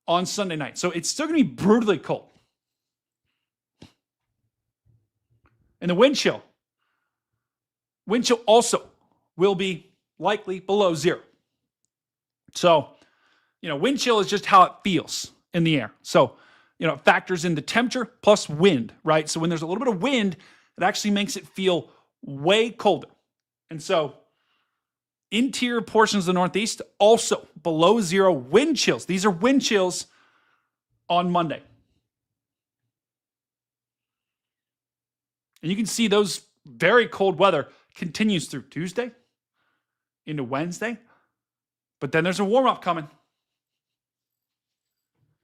on Sunday night. So it's still going to be brutally cold. And the wind chill also will be likely below zero. So, wind chill is just how it feels in the air. So, it factors in the temperature plus wind, right? So when there's a little bit of wind, it actually makes it feel way colder. And so interior portions of the Northeast also below zero wind chills. These are wind chills on Monday. And you can see those very cold weather continues through Tuesday into Wednesday. But then there's a warm-up coming.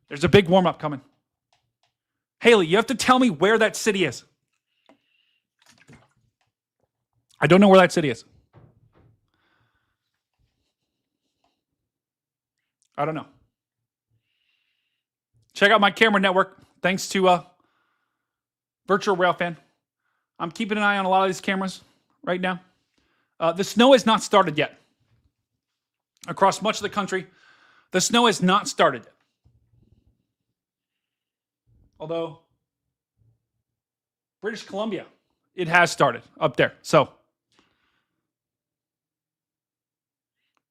There's a big warm-up coming. Haley, you have to tell me where that city is. I don't know where that city is. I don't know. Check out my camera network. Thanks to Virtual Railfan. I'm keeping an eye on a lot of these cameras right now. The snow has not started yet. Across much of the country, the snow has not started yet. Although, British Columbia, it has started up there. So,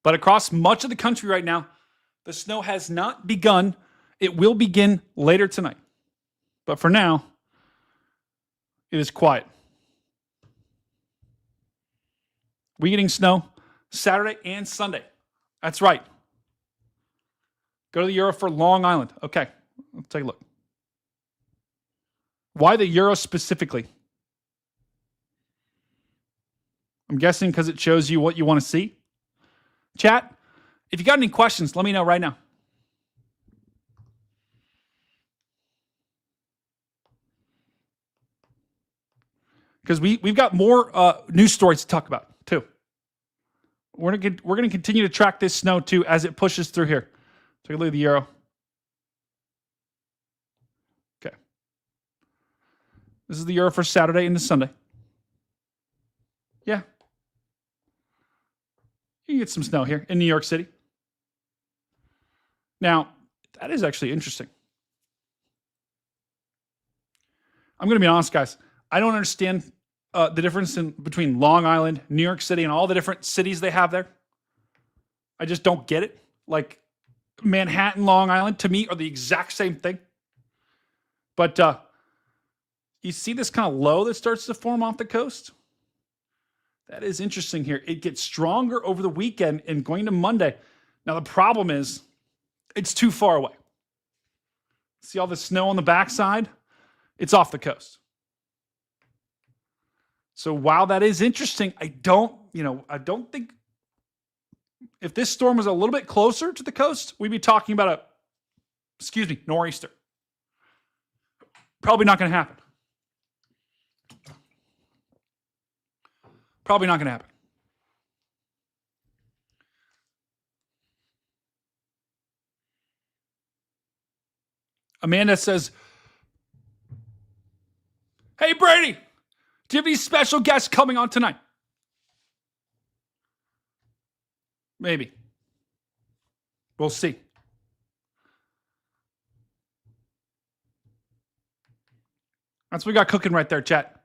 but across much of the country right now, the snow has not begun. It will begin later tonight. But for now, it is quiet. We getting snow Saturday and Sunday. That's right. Go to the Euro for Long Island. Okay, let's take a look. Why the Euro specifically? I'm guessing because it shows you what you want to see. Chat, if you got any questions, let me know right now. Because we've got more news stories to talk about too. We're gonna continue to track this snow too as it pushes through here. Take a look at the Euro. Okay. This is the Euro for Saturday into Sunday. Yeah. You can get some snow here in New York City. Now, that is actually interesting. I'm going to be honest, guys. I don't understand the difference between Long Island, New York City, and all the different cities they have there. I just don't get it. Like, Manhattan, Long Island, to me, are the exact same thing. But you see this kind of low that starts to form off the coast? That is interesting here. It gets stronger over the weekend and going to Monday. Now, the problem is it's too far away. See all the snow on the backside? It's off the coast. So while that is interesting, I don't think if this storm was a little bit closer to the coast, we'd be talking about nor'easter. Probably not going to happen. Probably not going to happen. Amanda says, "Hey, Brady, do you have any special guests coming on tonight?" Maybe. We'll see. That's what we got cooking right there, chat.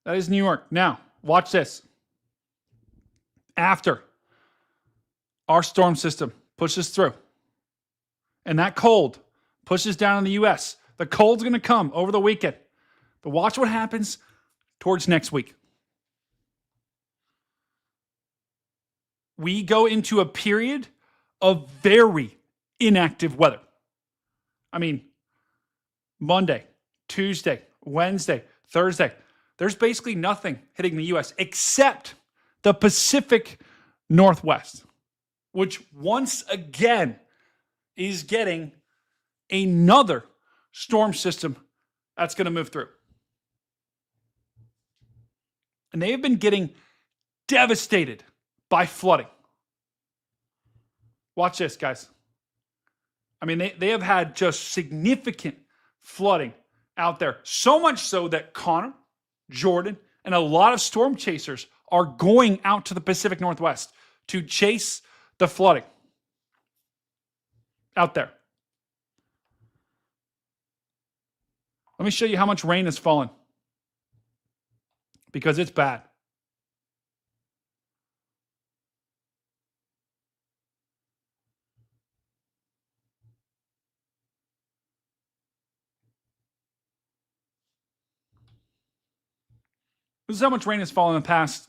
That is New York. Now, watch this. After our storm system pushes through and that cold pushes down in the U.S., the cold's going to come over the weekend. But watch what happens towards next week. We go into a period of very inactive weather. I mean, Monday, Tuesday, Wednesday, Thursday. There's basically nothing hitting the U.S. except the Pacific Northwest, which once again is getting another storm system that's going to move through. And they have been getting devastated by flooding. Watch this, guys. I mean, they have had just significant flooding out there. So much so that Connor, Jordan, and a lot of storm chasers are going out to the Pacific Northwest to chase the flooding out there. Let me show you how much rain has fallen, because it's bad. This is how much rain has fallen in the past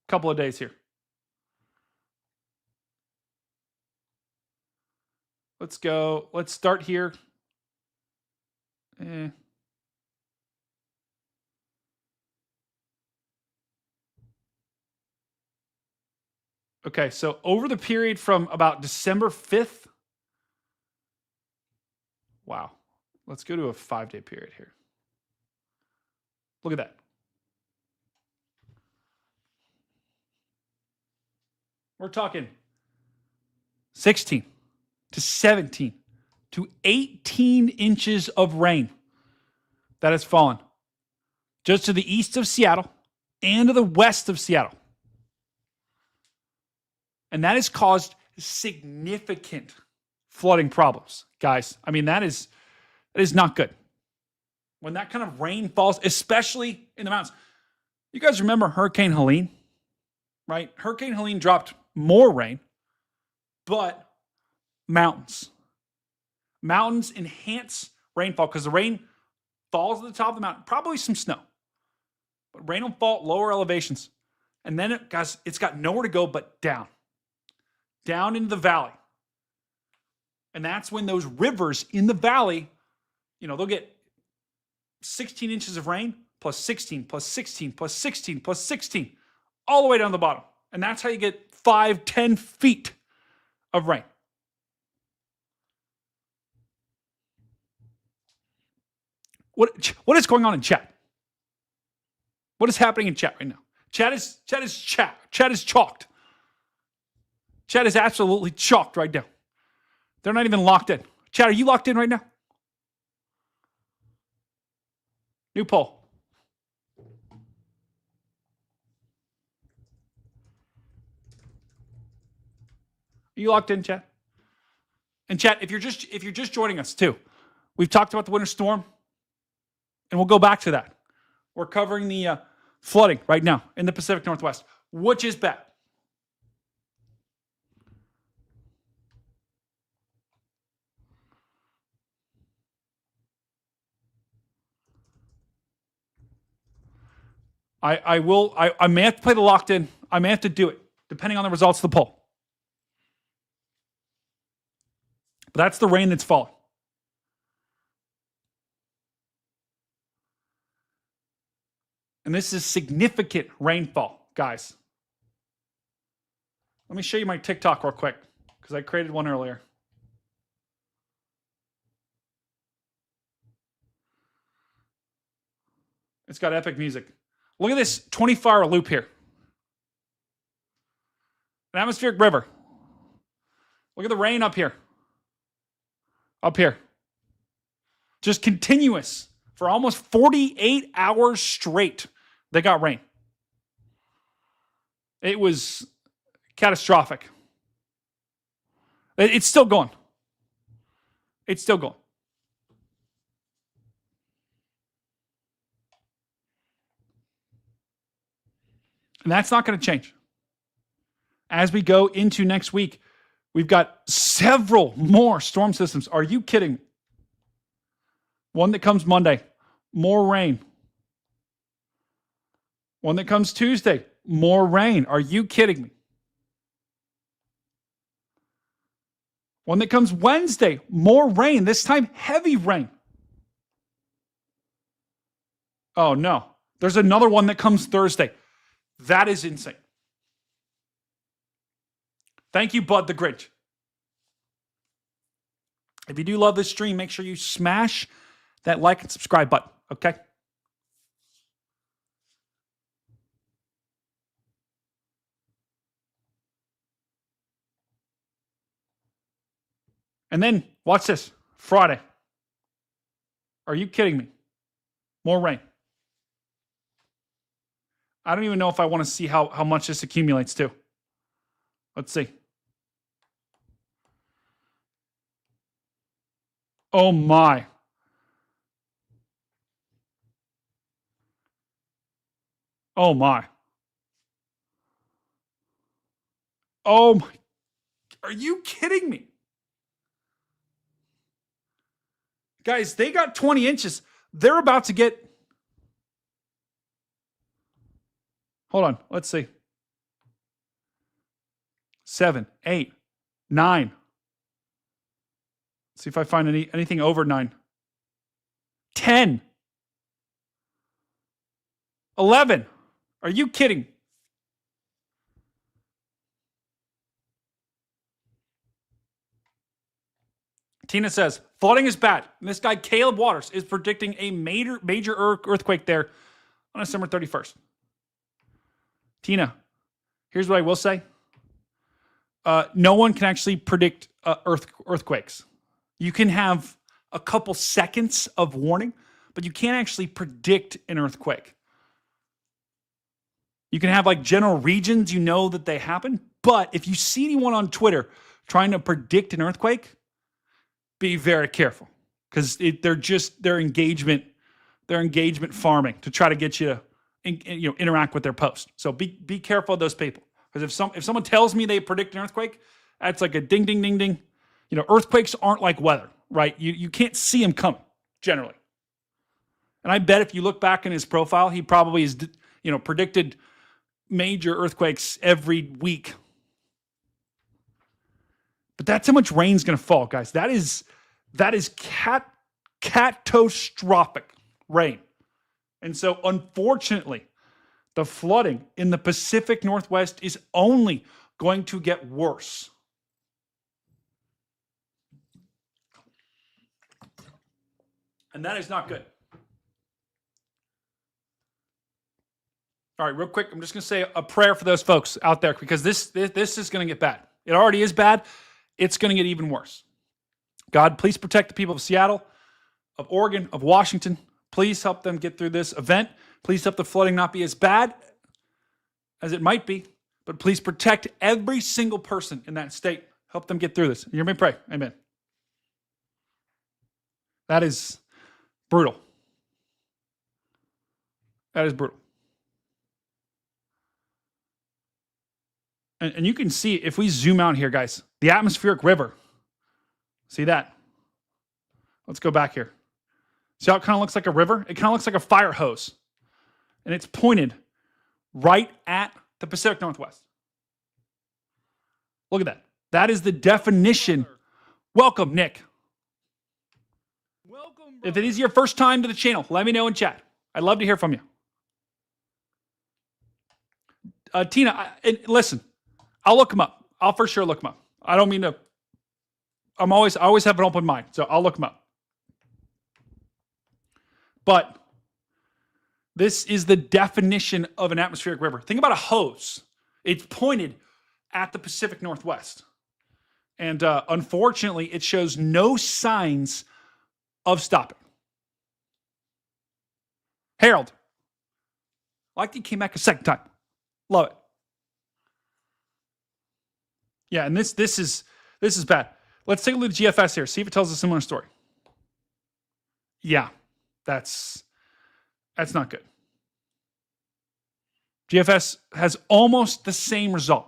couple of days here. Let's go. Let's start here. Okay, so over the period from about December 5th. Wow. Let's go to a 5-day period here. Look at that. We're talking 16 to 17 to 18 inches of rain that has fallen just to the east of Seattle and to the west of Seattle. And that has caused significant flooding problems, guys. I mean, that is not good. When that kind of rain falls, especially in the mountains. You guys remember Hurricane Helene, right? Hurricane Helene dropped more rain, but mountains enhance rainfall because the rain falls at the top of the mountain, probably some snow, but rain will fall at lower elevations. And then it's got nowhere to go but down into the valley. And that's when those rivers in the valley, they'll get 16 inches of rain plus 16 plus 16 plus 16 plus 16 all the way down the bottom. And that's how you get 5-10 feet of rain. What is going on in chat? What is happening in chat right now? Chat is chalked. Chat is absolutely chalked right now. They're not even locked in. Chat, are you locked in right now? New poll. Are you locked in, chat? And chat, if you're just joining us too, we've talked about the winter storm, and we'll go back to that. We're covering the flooding right now in the Pacific Northwest, which is bad. I may have to play the locked in. I may have to do it, depending on the results of the poll. But that's the rain that's falling. And this is significant rainfall, guys. Let me show you my TikTok real quick, because I created one earlier. It's got epic music. Look at this 24-hour loop here. An atmospheric river. Look at the rain up here. Up here. Just continuous for almost 48 hours straight. They got rain. It was catastrophic. It's still going. It's still going. And that's not going to change. As we go into next week, we've got several more storm systems. Are you kidding me? One that comes Monday, more rain. One that comes Tuesday, more rain. Are you kidding me? One that comes Wednesday, more rain. This time, heavy rain. Oh, no. There's another one that comes Thursday. That is insane. Thank you, Bud the Grinch. If you do love this stream, make sure you smash that like and subscribe button, okay? And then, watch this. Friday. Are you kidding me? More rain. I don't even know if I want to see how much this accumulates too. Let's see. Oh my. Oh my. Oh my. Are you kidding me? Guys, they got 20 inches. They're about to get... Hold on. Let's see. 7, 8, 9. Let's see if I find anything over 9. 10. 11. Are you kidding? Tina says, flooding is bad. And this guy, Caleb Waters, is predicting a major earthquake there on December 31st. Tina, here's what I will say. No one can actually predict earthquakes. You can have a couple seconds of warning, but you can't actually predict an earthquake. You can have like general regions, you know that they happen. But if you see anyone on Twitter trying to predict an earthquake, be very careful, because they're engagement farming to try to get you to interact with their post. So be careful of those people, because if someone tells me they predict an earthquake, that's like a ding ding ding ding. Earthquakes aren't like weather, right? You can't see them coming generally. And I bet if you look back in his profile, he probably has predicted major earthquakes every week. But that's how much rain's going to fall, guys. That is catastrophic rain. And so, unfortunately, the flooding in the Pacific Northwest is only going to get worse. And that is not good. All right, real quick, I'm just going to say a prayer for those folks out there, because this is going to get bad. It already is bad. It's going to get even worse. God, please protect the people of Seattle, of Oregon, of Washington. Please help them get through this event. Please help the flooding not be as bad as it might be, but please protect every single person in that state. Help them get through this. You hear me pray? Amen. That is brutal. That is brutal. And you can see, if we zoom out here, guys, the atmospheric river. See that? Let's go back here. See how it kind of looks like a river? It kind of looks like a fire hose. And it's pointed right at the Pacific Northwest. Look at that. That is the definition. Welcome, Nick. Welcome, if it is your first time to the channel, let me know in chat. I'd love to hear from you. Tina, listen, I'll look them up. I'll for sure look them up. I don't mean to. I always have an open mind, so I'll look them up. But this is the definition of an atmospheric river. Think about a hose. It's pointed at the Pacific Northwest. And unfortunately, it shows no signs of stopping. Harold, like he came back a second time. Love it. Yeah, and this This is bad. Let's take a look at GFS here. See if it tells a similar story. Yeah, that's not good. GFS has almost the same result.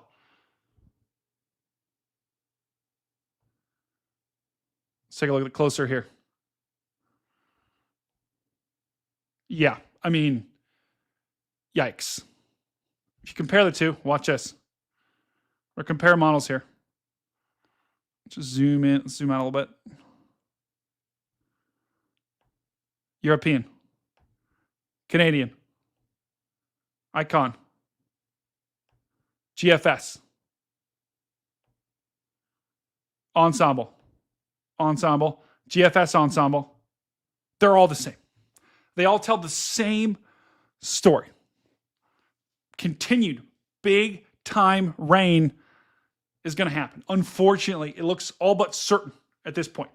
Let's take a look at it closer here. Yeah, I mean, yikes. If you compare the two, watch this. Or compare models here. Just zoom in, zoom out a little bit. European. Canadian. Icon. GFS. Ensemble. Ensemble. GFS ensemble. They're all the same. They all tell the same story. Continued big time rain is going to happen. Unfortunately, it looks all but certain at this point.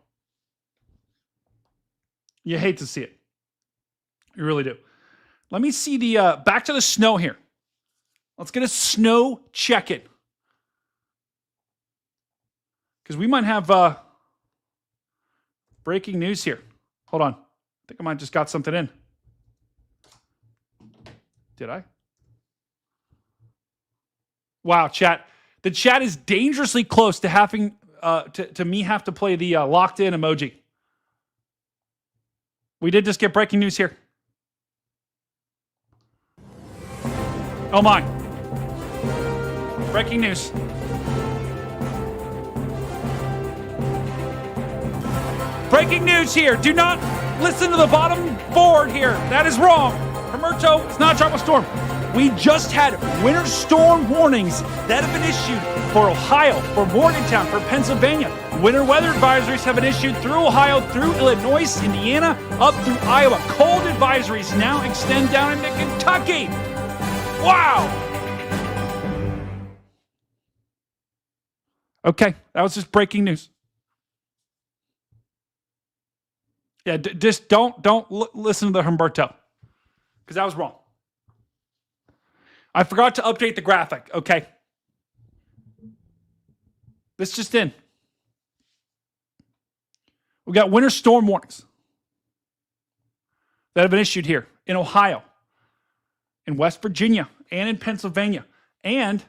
You hate to see it. You really do. Let me see the, back to the snow here. Let's get a snow check-in. Because we might have breaking news here. Hold on. I think I might have just got something in. Did I? Wow, chat. The chat is dangerously close to having to me have to play the locked in emoji. We did just get breaking news here. Oh my. Breaking news. Breaking news here. Do not listen to the bottom board here. That is wrong. Humberto, it's not a tropical storm. We just had winter storm warnings that have been issued for Ohio, for Morgantown, for Pennsylvania. Winter weather advisories have been issued through Ohio, through Illinois, Indiana, up through Iowa. Cold advisories now extend down into Kentucky. Wow. Okay, that was just breaking news. Yeah, just don't listen to the Humberto, because that was wrong. I forgot to update the graphic, okay? This just in. We got winter storm warnings that have been issued here in Ohio, in West Virginia, and in Pennsylvania. And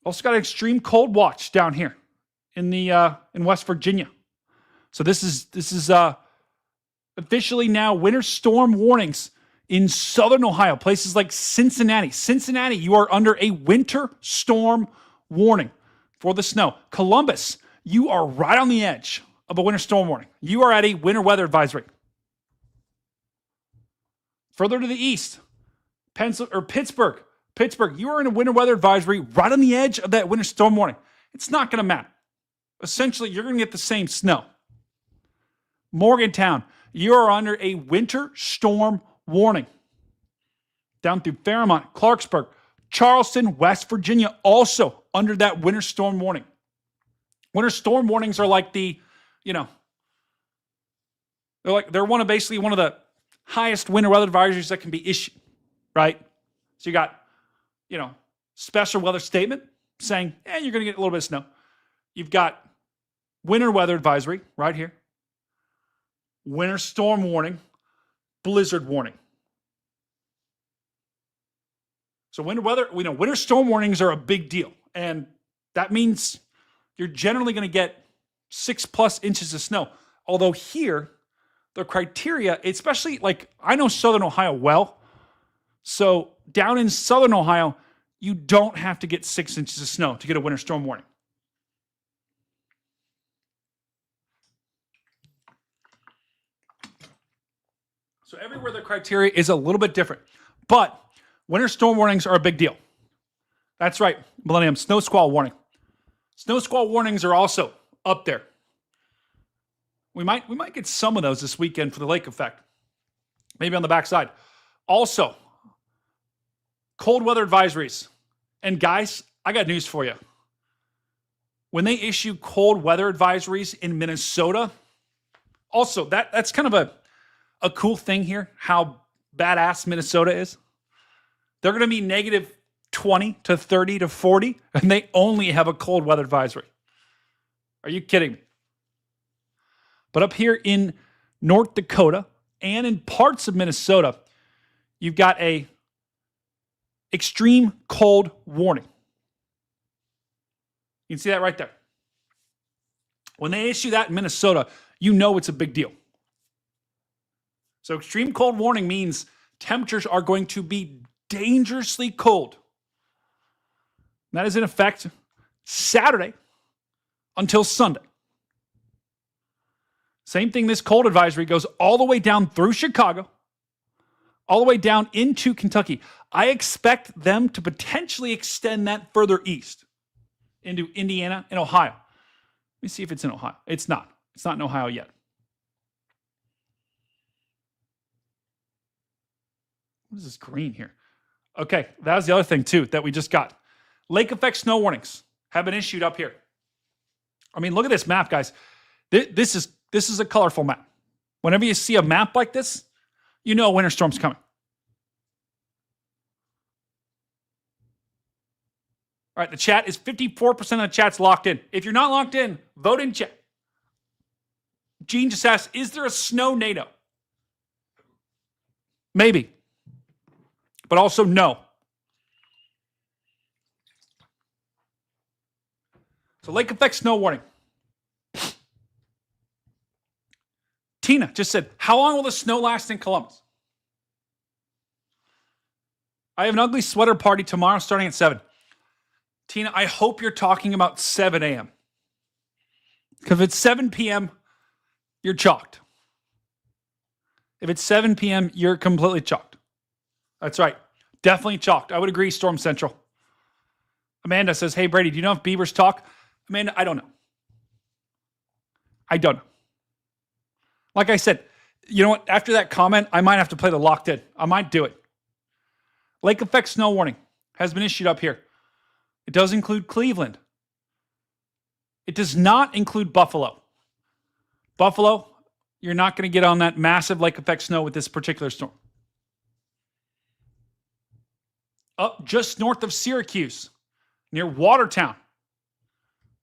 also got an extreme cold watch down here in West Virginia. So this is officially now winter storm warnings in southern Ohio, places like Cincinnati. Cincinnati, you are under a winter storm warning for the snow. Columbus, you are right on the edge of a winter storm warning. You are at a winter weather advisory. Further to the east, Pittsburgh. Pittsburgh, you are in a winter weather advisory right on the edge of that winter storm warning. It's not going to matter. Essentially, you're going to get the same snow. Morgantown, you are under a winter storm warning. Down through Fairmont, Clarksburg, Charleston, West Virginia, also under that winter storm warning. Winter storm warnings are like they're basically one of the highest winter weather advisories that can be issued, right? So you got, special weather statement saying, you're going to get a little bit of snow. You've got winter weather advisory right here. Winter storm warning, blizzard warning. So winter storm warnings are a big deal. And that means you're generally going to get 6+ inches of snow. Although here, the criteria, especially I know Southern Ohio well. So down in Southern Ohio, you don't have to get 6 inches of snow to get a winter storm warning. So everywhere the criteria is a little bit different. But winter storm warnings are a big deal. That's right, Millennium. Snow squall warning. Snow squall warnings are also up there. We might get some of those this weekend for the lake effect. Maybe on the backside. Also, cold weather advisories. And guys, I got news for you. When they issue cold weather advisories in Minnesota, also that's kind of a cool thing here, how badass Minnesota is. They're going to be 20 to 30 to 40, and they only have a cold weather advisory. Are you kidding me? But up here in North Dakota and in parts of Minnesota, you've got a extreme cold warning. You can see that right there. When they issue that in Minnesota, you know it's a big deal. So extreme cold warning means temperatures are going to be dangerously cold. That is in effect Saturday until Sunday. Same thing, this cold advisory goes all the way down through Chicago, all the way down into Kentucky. I expect them to potentially extend that further east into Indiana and Ohio. Let me see if it's in Ohio. It's not. It's not in Ohio yet. What is this green here? Okay, that was the other thing too that we just got. Lake effect snow warnings have been issued up here. I mean, look at this map, guys. This is a colorful map. Whenever you see a map like this, you know a winter storm's coming. All right, the chat is 54% of the chat's locked in. If you're not locked in, vote in chat. Gene just asked, is there a snow NATO? Maybe. But also no. So lake effect snow warning. Tina just said, how long will the snow last in Columbus? I have an ugly sweater party tomorrow starting at 7. Tina, I hope you're talking about 7 a.m. Because if it's 7 p.m., you're chalked. If it's 7 p.m., you're completely chalked. That's right. Definitely chalked. I would agree, Storm Central. Amanda says, hey, Brady, do you know if beavers talk? Amanda, I don't know. I don't know. Like I said, you know what? After that comment, I might have to play the locked in. I might do it. Lake effect snow warning has been issued up here. It does include Cleveland. It does not include Buffalo. Buffalo, you're not going to get on that massive lake effect snow with this particular storm. Up just north of Syracuse, near Watertown.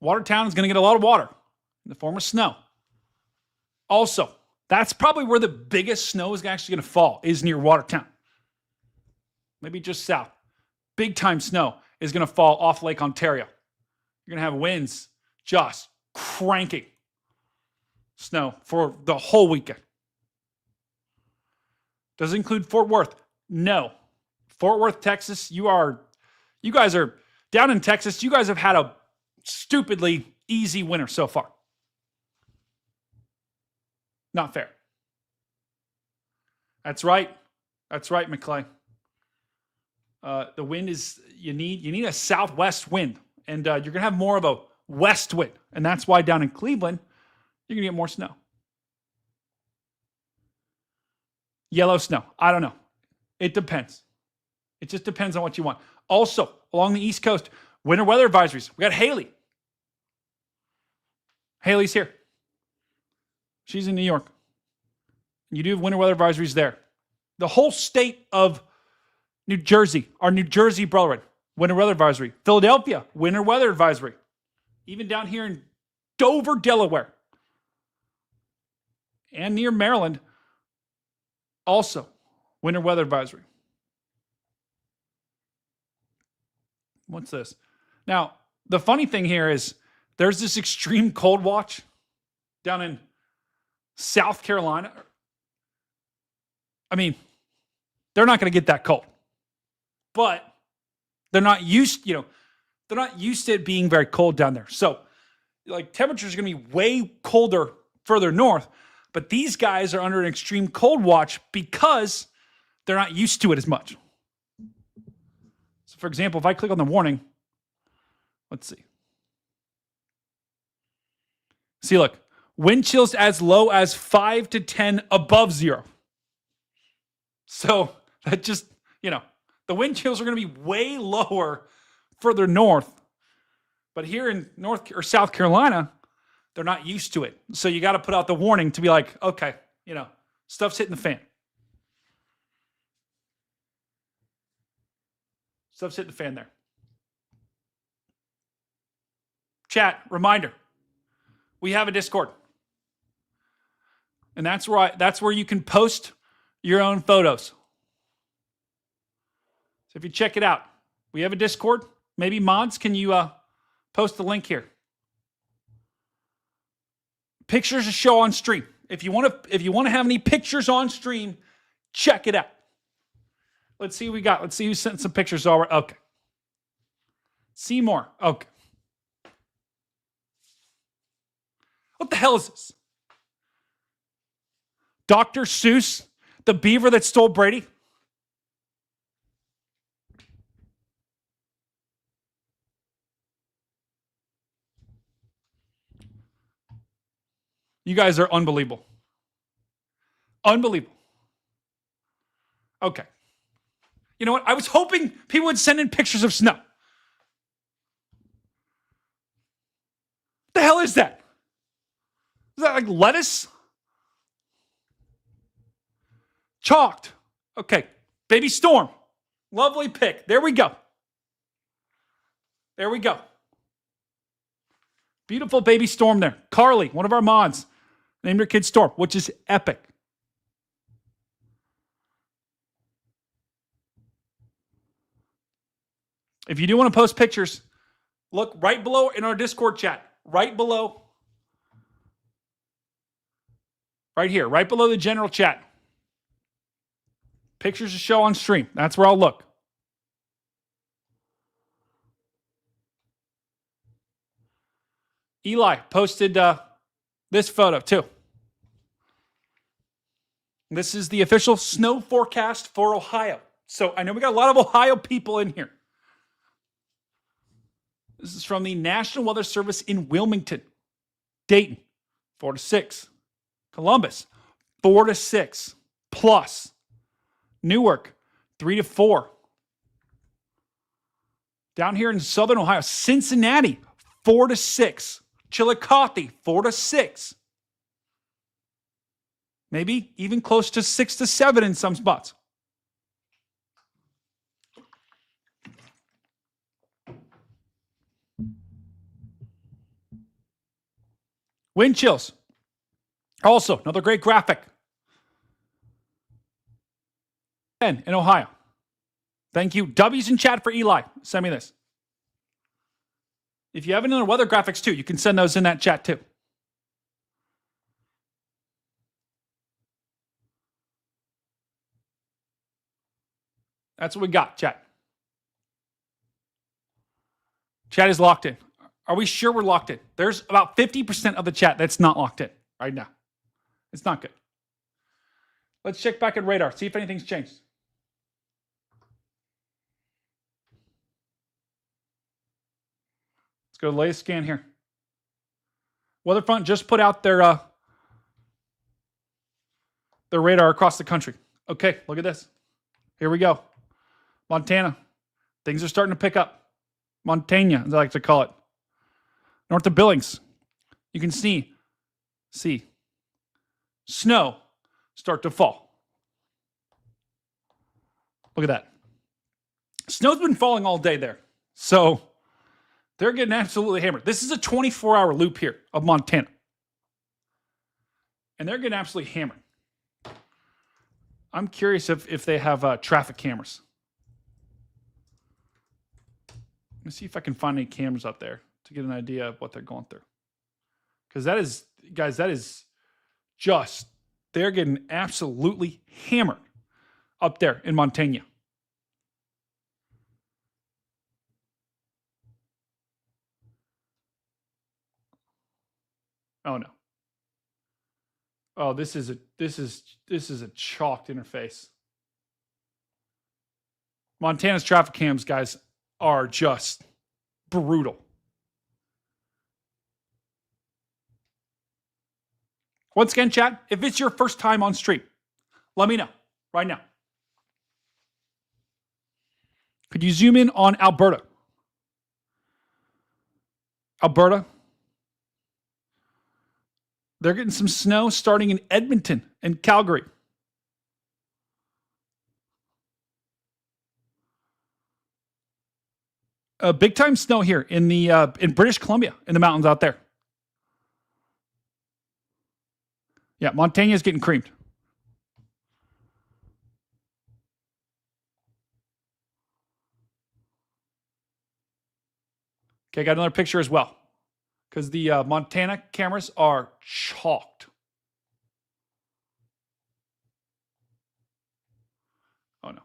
Watertown is going to get a lot of water in the form of snow. Also, that's probably where the biggest snow is actually going to fall, is near Watertown. Maybe just south. Big time snow is going to fall off Lake Ontario. You're going to have winds just cranking snow for the whole weekend. Does it include Fort Worth? No. Fort Worth, Texas, you guys are down in Texas. You guys have had a stupidly easy winter so far. Not fair. That's right. That's right, McClay. The wind is, you need a southwest wind, and you're going to have more of a west wind. And that's why down in Cleveland, you're going to get more snow. Yellow snow. I don't know. It depends. It just depends on what you want. Also, along the East Coast, winter weather advisories. We got Haley. Haley's here. She's in New York. You do have winter weather advisories there. The whole state of New Jersey, our New Jersey brethren, winter weather advisory. Philadelphia, winter weather advisory. Even down here in Dover, Delaware, and near Maryland, also winter weather advisory. What's this? Now, the funny thing here is there's this extreme cold watch down in South Carolina. I mean, they're not going to get that cold. But they're not used, they're not used to it being very cold down there. So, like, temperatures are going to be way colder further north, but these guys are under an extreme cold watch because they're not used to it as much. So, for example, if I click on the warning, let's see. See, look, wind chills as low as 5 to 10 above zero. So, that just, the wind chills are going to be way lower further north. But here in North or South Carolina, they're not used to it. So you got to put out the warning to be like, okay, stuff's hitting the fan. Stuff's hitting the fan there. Chat, reminder. We have a Discord. And that's where you can post your own photos. So if you check it out, we have a Discord. Maybe mods, can you post the link here? Pictures to show on stream. If you want to have any pictures on stream, check it out. Let's see what we got. Let's see who sent some pictures already. Okay. See more. Okay. What the hell is this? Dr. Seuss, the beaver that stole Brady? You guys are unbelievable. Unbelievable. Okay. You know what? I was hoping people would send in pictures of snow. What the hell is that? Is that like lettuce? Chalked. Okay. Baby Storm. Lovely pick. There we go. There we go. Beautiful Baby Storm there. Carly, one of our mods, named her kid Storm, which is epic. If you do want to post pictures, look right below in our Discord chat. Right below. Right here. Right below the general chat. Pictures to show on stream. That's where I'll look. Eli posted this photo too. This is the official snow forecast for Ohio. So I know we got a lot of Ohio people in here. This is from the National Weather Service in Wilmington. Dayton, 4 to 6. Columbus, 4 to 6. Plus. Newark, 3 to 4. Down here in southern Ohio, Cincinnati, 4 to 6. Chillicothe, 4 to 6. Maybe even close to 6 to 7 in some spots. Wind chills. Also, another great graphic. 10 in Ohio. Thank you. W's in chat for Eli. Send me this. If you have any other weather graphics too, you can send those in that chat too. That's what we got, chat. Chat is locked in. Are we sure we're locked in? There's about 50% of the chat that's not locked in right now. It's not good. Let's check back at radar, see if anything's changed. Let's go to the latest scan here. Weatherfront just put out their radar across the country. Okay, look at this. Here we go. Montana. Things are starting to pick up. Montana, as I like to call it. North of Billings. You can see snow start to fall. Look at that. Snow's been falling all day there. So they're getting absolutely hammered. This is a 24-hour loop here of Montana. And they're getting absolutely hammered. I'm curious if they have traffic cameras. Let me see if I can find any cameras up there to get an idea of what they're going through. Because that is, guys, that is just, they're getting absolutely hammered up there in Montana. Oh no. Oh, this is a chalked interface. Montana's traffic cams, guys, are just brutal. Once again, chat, if it's your first time on stream, let me know right now. Could you zoom in on Alberta? Alberta. They're getting some snow starting in Edmonton and Calgary. Big time snow here in the in British Columbia, in the mountains out there. Yeah, Montana's getting creamed. Okay, got another picture as well. Because the Montana cameras are chalked. Oh no.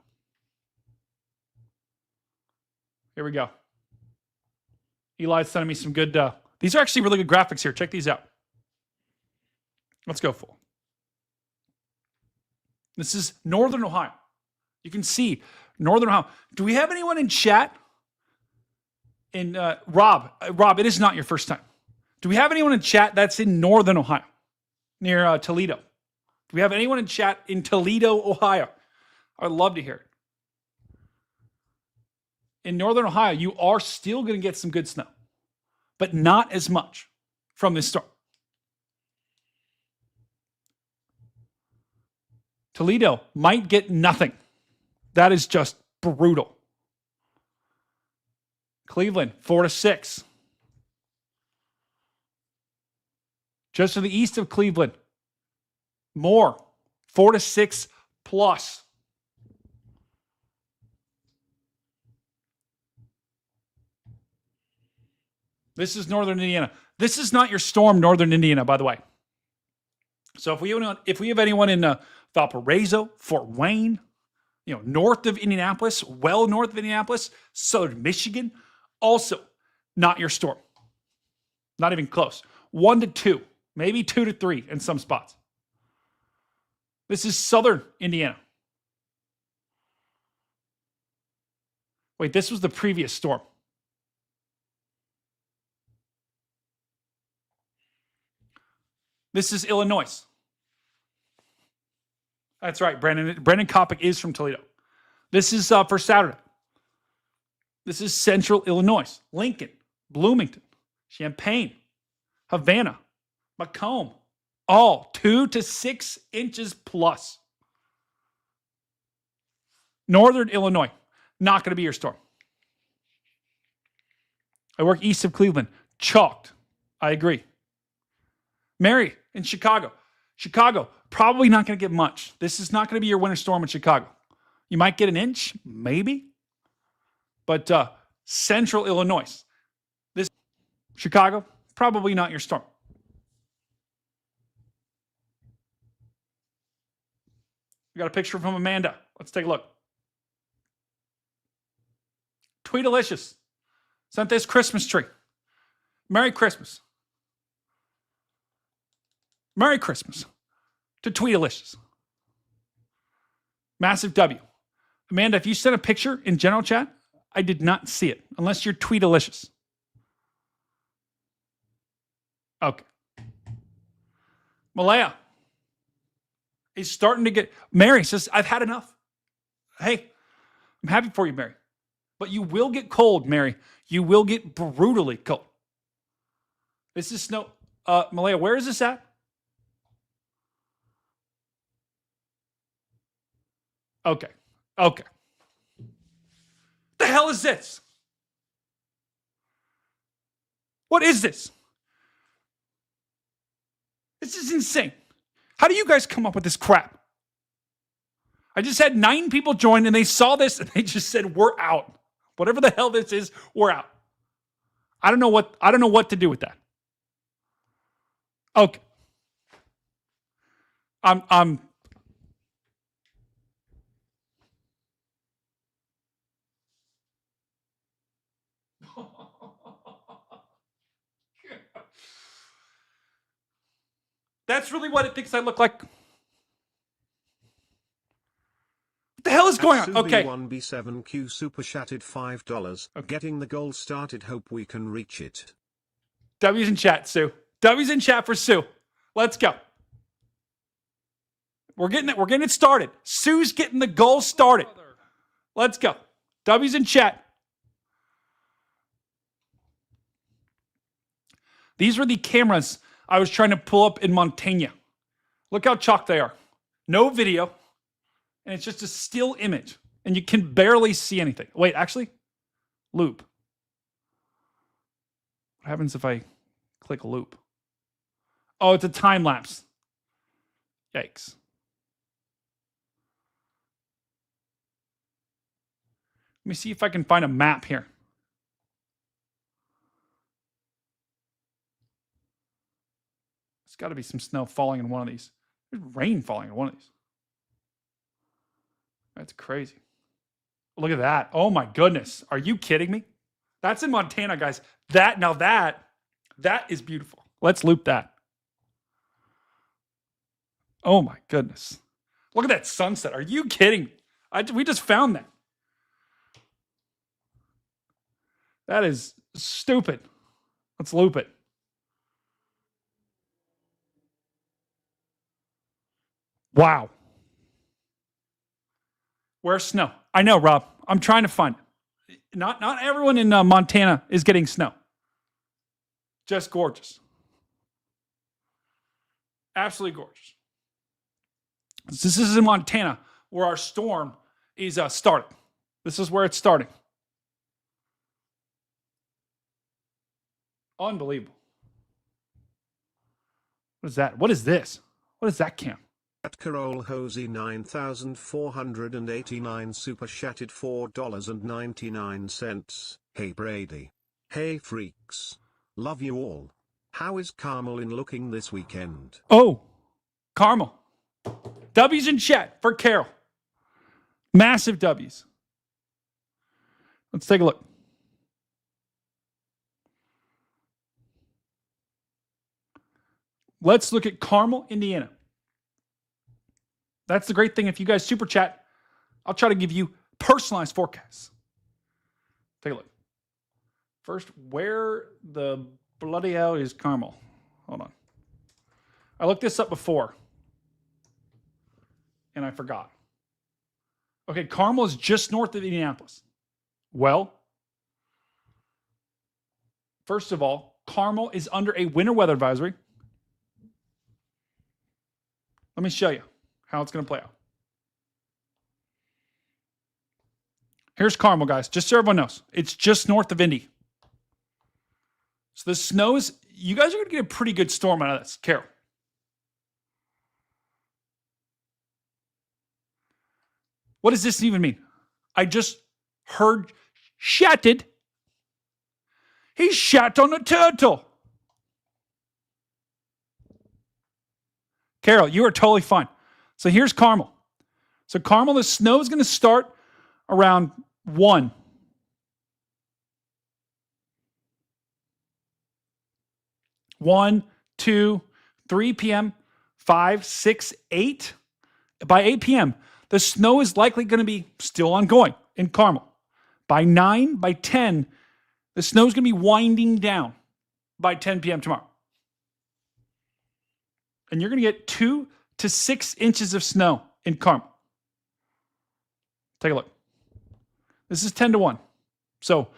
Here we go. Eli's sending me some good, these are actually really good graphics here. Check these out. Let's go full. This is Northern Ohio. You can see Northern Ohio. Do we have anyone in chat? In Rob, it is not your first time. Do we have anyone in chat that's in Northern Ohio, near Toledo? Do we have anyone in chat in Toledo, Ohio? I'd love to hear it. In Northern Ohio, you are still going to get some good snow, but not as much from this storm. Toledo might get nothing. That is just brutal. Cleveland, 4 to 6. Just to the east of Cleveland, more, 4 to 6 plus. This is Northern Indiana. This is not your storm, Northern Indiana, by the way. So if we have anyone in Valparaiso, Fort Wayne, north of Indianapolis, well north of Indianapolis, southern Michigan, also not your storm. Not even close. 1 to 2, maybe 2 to 3 in some spots. This is southern Indiana. Wait, this was the previous storm. This is Illinois. That's right, Brandon. Brandon Kopic is from Toledo. This is for Saturday. This is central Illinois. Lincoln, Bloomington, Champaign, Havana, Macomb. All 2 to 6 inches plus. Northern Illinois, not going to be your storm. I work east of Cleveland. Chalked. I agree. Mary in Chicago. Chicago, probably not going to get much. This is not going to be your winter storm in Chicago. You might get an inch, maybe. But central Illinois. This Chicago, probably not your storm. We got a picture from Amanda. Let's take a look. Tweetalicious sent this Christmas tree. Merry Christmas. Merry Christmas to Tweetalicious. Massive W. Amanda, if you sent a picture in general chat, I did not see it, unless you're Tweetalicious. Okay. Malaya is starting to get... Mary says, I've had enough. Hey, I'm happy for you, Mary. But you will get cold, Mary. You will get brutally cold. This is snow... Malaya, where is this at? Okay. Okay. The hell is this? What is this? This is insane. How do you guys come up with this crap? I just had 9 people join and they saw this and they just said, we're out. Whatever the hell this is, we're out. I don't know what to do with that. Okay. I'm That's really what it thinks I look like. What the hell is going on? Okay. 1B7Q super chatted $5. Okay. Getting the goal started. Hope we can reach it. W's in chat, Sue. W's in chat for Sue. Let's go. We're getting it started. Sue's getting the goal started. Let's go. W's in chat. These were the cameras I was trying to pull up in Montana. Look how chalked they are. No video. And it's just a still image. And you can barely see anything. Wait, actually? Loop. What happens if I click loop? Oh, it's a time lapse. Yikes. Let me see if I can find a map here. There's got to be some snow falling in one of these. There's rain falling in one of these. That's crazy. Look at that. Oh my goodness. Are you kidding me? That's in Montana, guys. That is beautiful. Let's loop that. Oh my goodness. Look at that sunset. Are you kidding me? We just found that. That is stupid. Let's loop it. Wow. Where's snow? I know, Rob. I'm trying to find it. Not everyone in Montana is getting snow. Just gorgeous. Absolutely gorgeous. This is in Montana where our storm is starting. This is where it's starting. Unbelievable. What is that? What is this? What is that, Cam? At Carol Hosey 9,489 super chatted $4.99. Hey Brady. Hey freaks. Love you all. How is Carmel in looking this weekend? Oh, Carmel. W's in chat for Carol. Massive W's. Let's take a look. Let's look at Carmel, Indiana. That's the great thing. If you guys super chat, I'll try to give you personalized forecasts. Take a look. First, where the bloody hell is Carmel? Hold on. I looked this up before, and I forgot. Okay, Carmel is just north of Indianapolis. Well, first of all, Carmel is under a winter weather advisory. Let me show you how it's going to play out. Here's Carmel, guys. Just so everyone knows. It's just north of Indy. So the snows, you guys are going to get a pretty good storm out of this. Carol. What does this even mean? I just heard shatted. He shat on a turtle. Carol, you are totally fine. So here's Carmel. So Carmel, the snow is going to start around 1. One, 2, 3 p.m., 5, 6, 8. By 8 p.m., the snow is likely going to be still ongoing in Carmel. By 9, by 10, the snow is going to be winding down by 10 p.m. tomorrow. And you're going to get 2 to 6 inches of snow in Carmel. Take a look. This is 10 to 1. So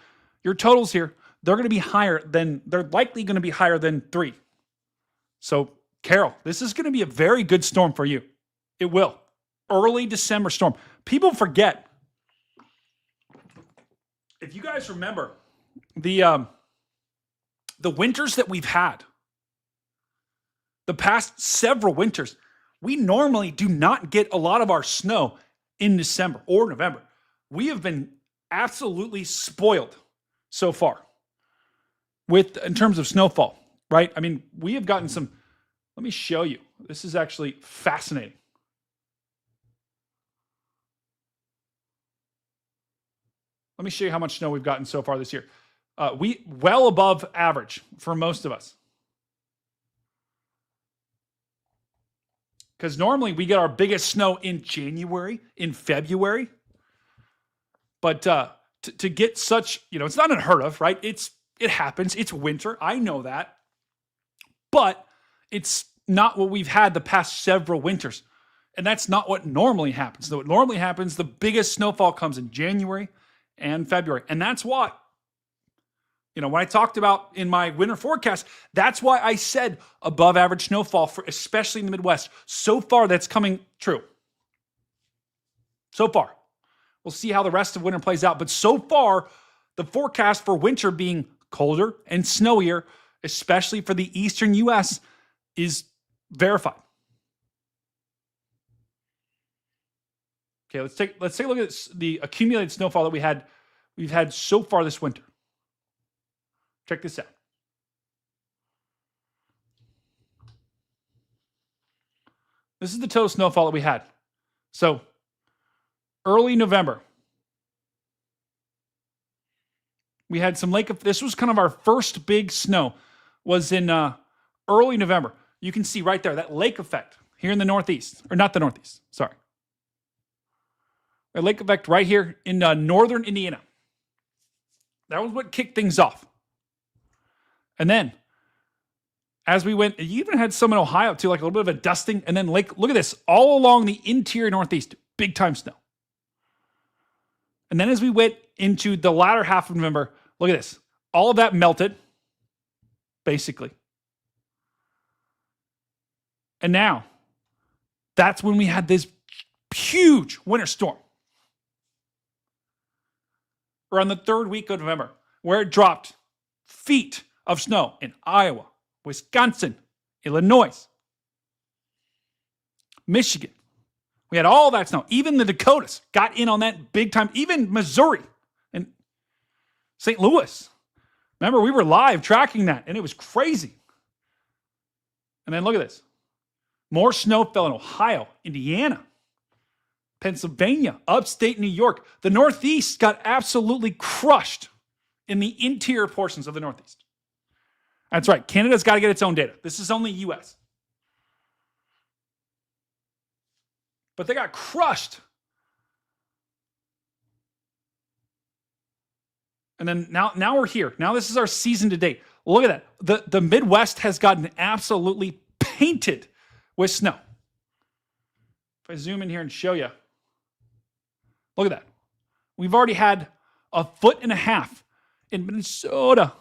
your totals here, they're likely going to be higher than 3. So, Carol, this is going to be a very good storm for you. It will. Early December storm. People forget. If you guys remember the winters that we've had, the past several winters, we normally do not get a lot of our snow in December or November. We have been absolutely spoiled so far in terms of snowfall, right? I mean, we have gotten some, let me show you. This is actually fascinating. Let me show you how much snow we've gotten so far this year. We well above average for most of us. Because normally we get our biggest snow in January, in February. But to get such, it's not unheard of, right? It happens. It's winter. I know that. But it's not what we've had the past several winters. And that's not what normally happens. What normally happens, the biggest snowfall comes in January and February. And that's why, when I talked about in my winter forecast, that's why I said above average snowfall, especially in the Midwest. So far, that's coming true. So far. We'll see how the rest of winter plays out. But so far, the forecast for winter being colder and snowier, especially for the eastern US, is verified. Okay, let's take a look at the accumulated snowfall that we've had so far this winter. Check this out. This is the total snowfall that we had. So, early November, we had some this was kind of our first big snow, was in early November. You can see right there, that lake effect here in the Northeast, or not the Northeast, sorry. A lake effect right here in northern Indiana. That was what kicked things off. And then, as we went, you even had some in Ohio too, like a little bit of a dusting. And then look at this, all along the interior Northeast, big time snow. And then as we went into the latter half of November, look at this. All of that melted, basically. And now, that's when we had this huge winter storm. Around the third week of November, where it dropped feet of snow in Iowa, Wisconsin, Illinois, Michigan. We had all that snow. Even the Dakotas got in on that big time. Even Missouri and St. Louis. Remember, we were live tracking that, and it was crazy. And then look at this. More snow fell in Ohio, Indiana, Pennsylvania, upstate New York. The Northeast got absolutely crushed in the interior portions of the Northeast. That's right. Canada's got to get its own data. This is only US. But they got crushed. And then now we're here. Now this is our season to date. Look at that. The Midwest has gotten absolutely painted with snow. If I zoom in here and show you, look at that. We've already had 1.5 feet in Minnesota.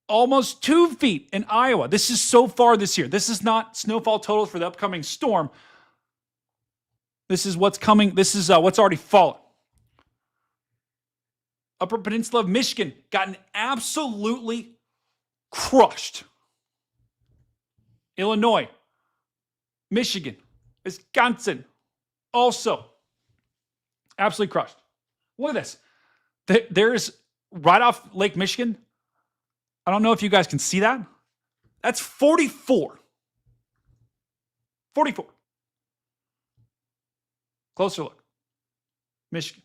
Almost 2 feet in Iowa. This is so far this year. This is not snowfall totals for the upcoming storm. This is what's coming. This is what's already fallen. Upper Peninsula of Michigan gotten absolutely crushed. Illinois, Michigan, Wisconsin, also absolutely crushed. Look at this. There's right off Lake Michigan. I don't know if you guys can see that. That's 44. 44. Closer look. Michigan.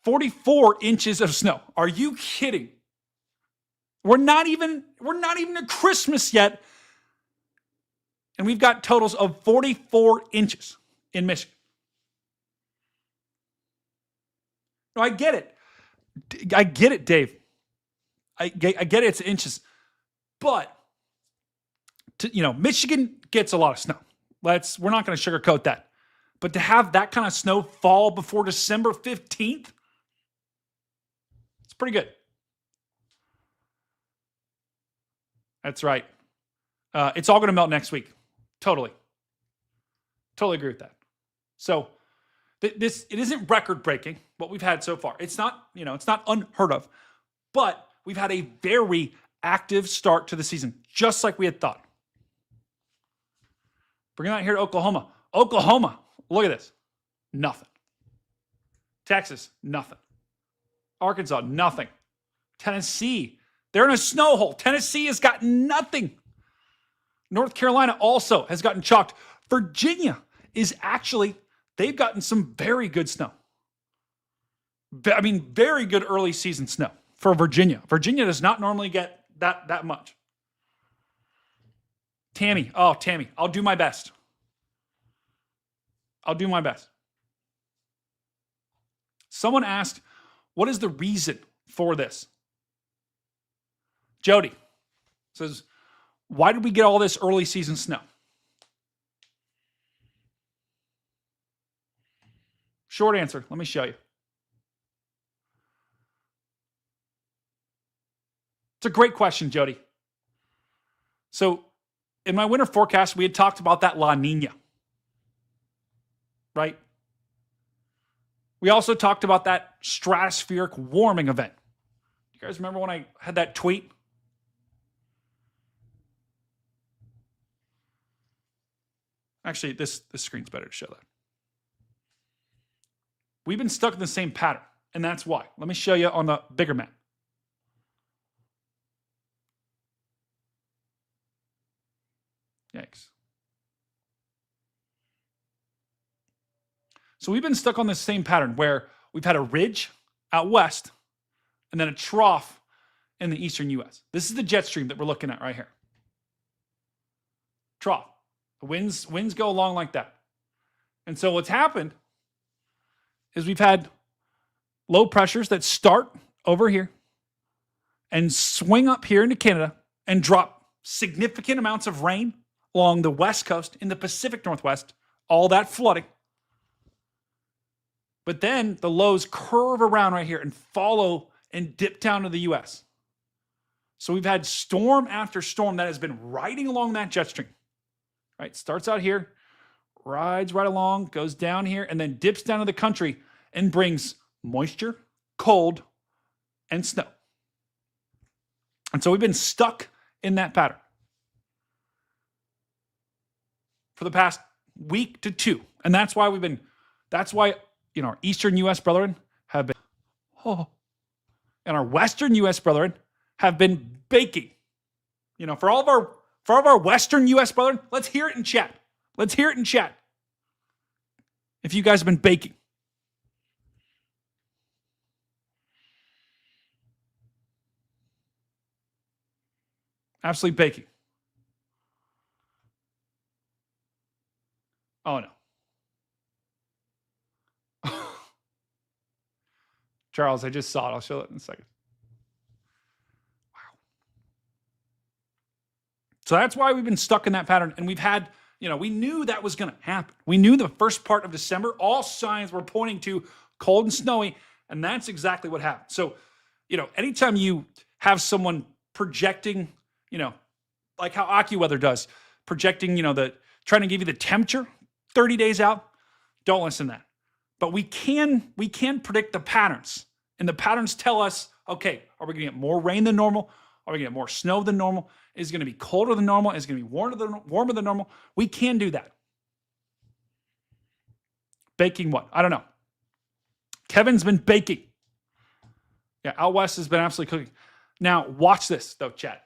44 inches of snow. Are you kidding? We're not even at Christmas yet. And we've got totals of 44 inches in Michigan. No, I get it. Dave. I get it, it's inches. But, Michigan gets a lot of snow. We're not going to sugarcoat that. But to have that kind of snow fall before December 15th, it's pretty good. That's right. It's all going to melt next week. Totally agree with that. So, it isn't record breaking what we've had so far. It's not unheard of, but we've had a very active start to the season, just like we had thought. Bring it out here to Oklahoma. Oklahoma, look at this. Nothing. Texas, nothing. Arkansas, nothing. Tennessee, they're in a snow hole. Tennessee has got nothing. North Carolina also has gotten chalked. Virginia is actually, they've gotten some very good snow. I mean, very good early season snow for Virginia. Virginia does not normally get that much. Tammy, I'll do my best. Someone asked, what is the reason for this? Jody says, why did we get all this early season snow? Short answer, let me show you. It's a great question, Jody. So, in my winter forecast, we had talked about that La Nina, right? We also talked about that stratospheric warming event. You guys remember when I had that tweet? Actually, this screen's better to show that. We've been stuck in the same pattern, and that's why. Let me show you on the bigger map. Yikes. So we've been stuck on this same pattern where we've had a ridge out west and then a trough in the eastern US. This is the jet stream that we're looking at right here. Trough. The winds go along like that. And so what's happened is we've had low pressures that start over here and swing up here into Canada and drop significant amounts of rain along the west coast in the Pacific Northwest, all that flooding. But then the lows curve around right here and follow and dip down to the US. So we've had storm after storm that has been riding along that jet stream. Right? Starts out here, rides right along, goes down here, and then dips down to the country and brings moisture, cold, and snow. And so we've been stuck in that pattern for the past week to two. And that's why our eastern US brethren have been, and our western US brethren have been baking. For all of our western US brethren, let's hear it in chat. Let's hear it in chat. If you guys have been baking. Absolutely baking. Oh no. Charles, I just saw it. I'll show it in a second. Wow. So that's why we've been stuck in that pattern. And we've had, we knew that was going to happen. We knew the first part of December, all signs were pointing to cold and snowy. And that's exactly what happened. So, anytime you have someone projecting, like how AccuWeather does, projecting, trying to give you the temperature 30 days out, don't listen to that. But we can predict the patterns. And the patterns tell us, okay, are we going to get more rain than normal? Are we going to get more snow than normal? Is it going to be colder than normal? Is it going to be warmer than normal? We can do that. Baking what? I don't know. Kevin's been baking. Yeah, out west has been absolutely cooking. Now, watch this, though, chat.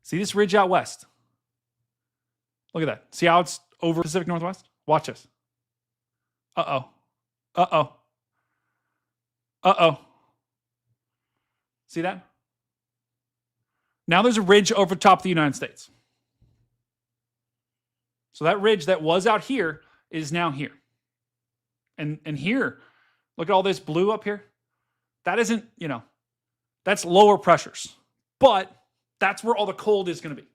See this ridge out west? Look at that. See how it's over Pacific Northwest? Watch this. Uh-oh. Uh-oh. Uh-oh. See that? Now there's a ridge over top of the United States. So that ridge that was out here is now here. And here, look at all this blue up here. That isn't, that's lower pressures. But that's where all the cold is going to be.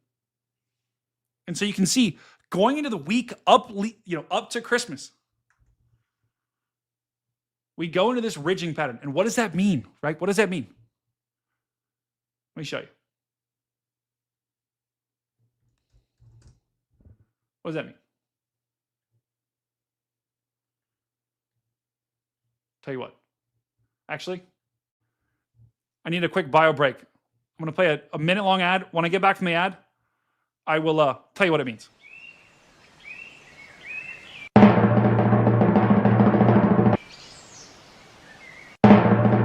And so you can see going into the week up to Christmas, we go into this ridging pattern. And what does that mean, right? What does that mean? Let me show you. What does that mean? Tell you what. Actually, I need a quick bio break. I'm going to play a minute-long ad. When I get back from the ad, I will tell you what it means.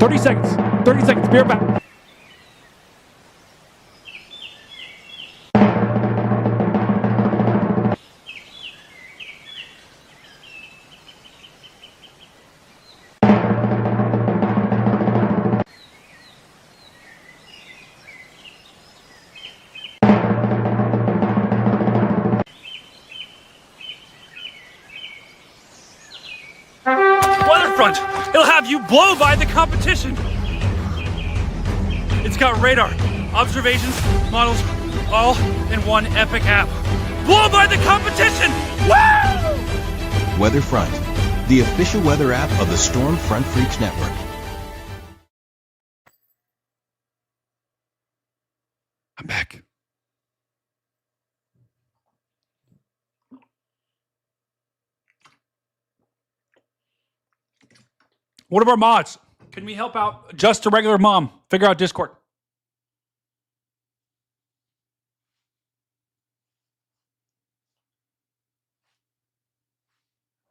Thirty seconds. 30 seconds. Be right back. Weatherfront. It'll have you blow by the competition. It's got radar, observations, models, all in one epic app. Blow by the competition! Woo! Weatherfront, the official weather app of the Storm Front Freaks Network. I'm back. One of our mods. Can we help out just a regular mom figure out Discord?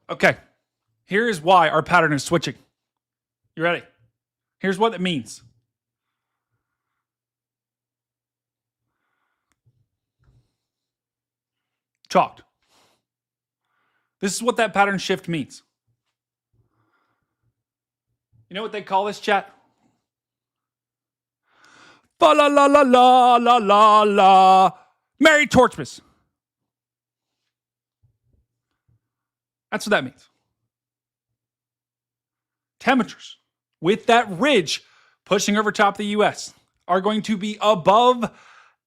Okay. Here is why our pattern is switching. You ready? Here's what it means. Chalked. This is what that pattern shift means. You know what they call this, chat? Fa la la la la la la la. Merry Torchmas. That's what that means. Temperatures with that ridge pushing over top of the US are going to be above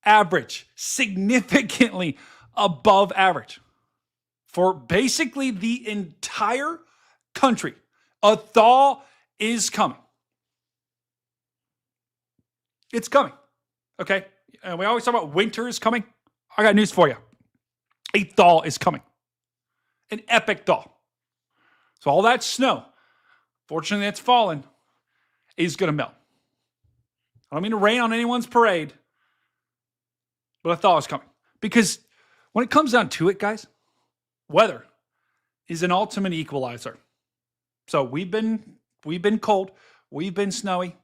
average, significantly above average for basically the entire country. A thaw is coming. It's coming. Okay. And we always talk about winter is coming. I got news for you. A thaw is coming. An epic thaw. So all that snow, fortunately that's fallen, is going to melt. I don't mean to rain on anyone's parade, but a thaw is coming. Because when it comes down to it, guys, weather is an ultimate equalizer. So we've been cold. We've been snowy.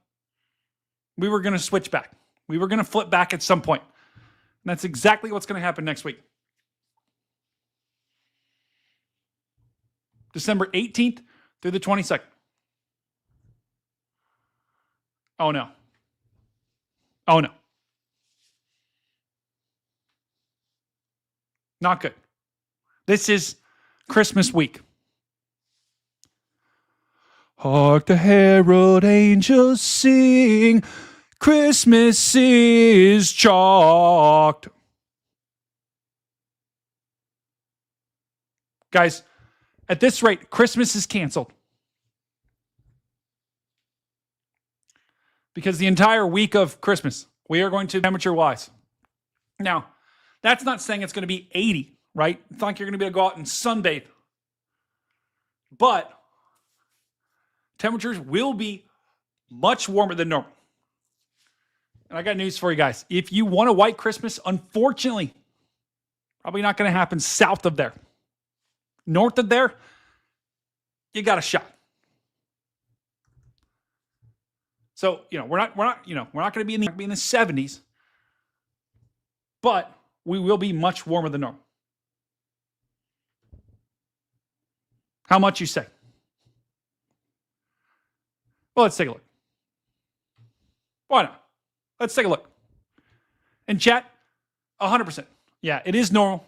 We were going to switch back. We were going to flip back at some point. And that's exactly what's going to happen next week. December 18th through the 22nd. Oh, no. Oh, no. Not good. This is Christmas week. Hark the herald angels sing, Christmas is chalked. Guys, at this rate, Christmas is canceled. Because the entire week of Christmas, we are going to temperature-wise. Now, that's not saying it's going to be 80, right? It's not like you're going to be able to go out and sunbathe. But temperatures will be much warmer than normal. And I got news for you guys. If you want a white Christmas, unfortunately, probably not going to happen south of there. North of there, you got a shot. So, we're not going to be in the 70s, but we will be much warmer than normal. How much you say? Well, let's take a look. Why not? Let's take a look. And chat, 100%. Yeah, it is normal.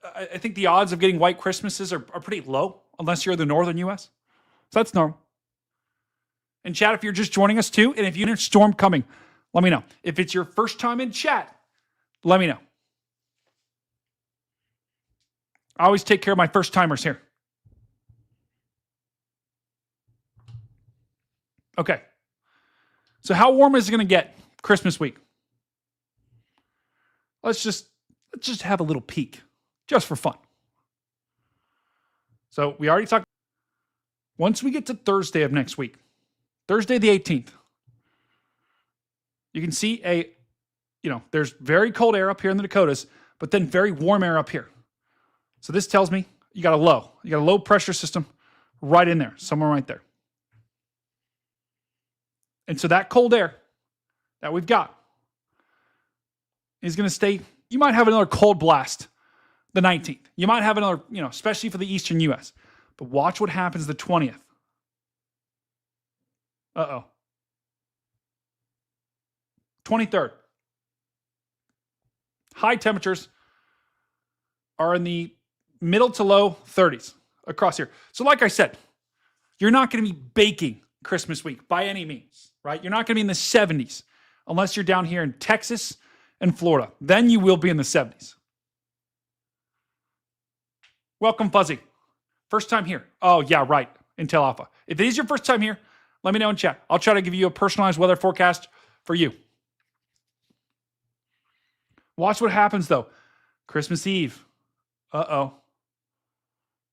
I think the odds of getting white Christmases are pretty low, unless you're in the northern U.S. So that's normal. And chat, if you're just joining us too, and if you hear storm coming, let me know. If it's your first time in chat, let me know. I always take care of my first timers here. Okay. So how warm is it going to get Christmas week? Let's just have a little peek, just for fun. So we already talked. Once we get to Thursday of next week, Thursday the 18th, you can see there's very cold air up here in the Dakotas, but then very warm air up here. So this tells me you got a low pressure system right in there, somewhere right there. And so that cold air that we've got is going to stay. You might have another cold blast the 19th. You might have another, especially for the eastern U.S. But watch what happens the 20th. Uh-oh. 23rd. High temperatures are in the middle to low 30s across here. So like I said, you're not going to be baking Christmas week by any means, right? You're not going to be in the 70s unless you're down here in Texas and Florida. Then you will be in the 70s. Welcome, Fuzzy. First time here. Oh, yeah, right. Intel Alpha. If it is your first time here, let me know in chat. I'll try to give you a personalized weather forecast for you. Watch what happens, though. Christmas Eve. Uh-oh.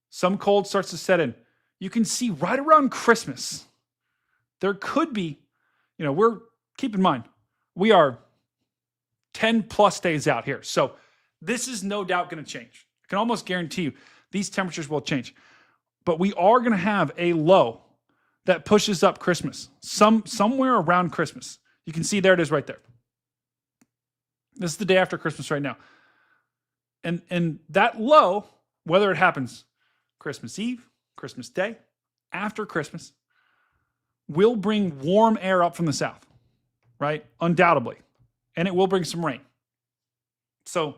Some cold starts to set in. You can see right around Christmas, there could be, keep in mind, we are 10 plus days out here. So this is no doubt going to change. I can almost guarantee you these temperatures will change. But we are going to have a low that pushes up Christmas, somewhere around Christmas. You can see there it is right there. This is the day after Christmas right now. And that low, whether it happens Christmas Eve, Christmas Day, after Christmas, will bring warm air up from the south, right? Undoubtedly. And it will bring some rain. So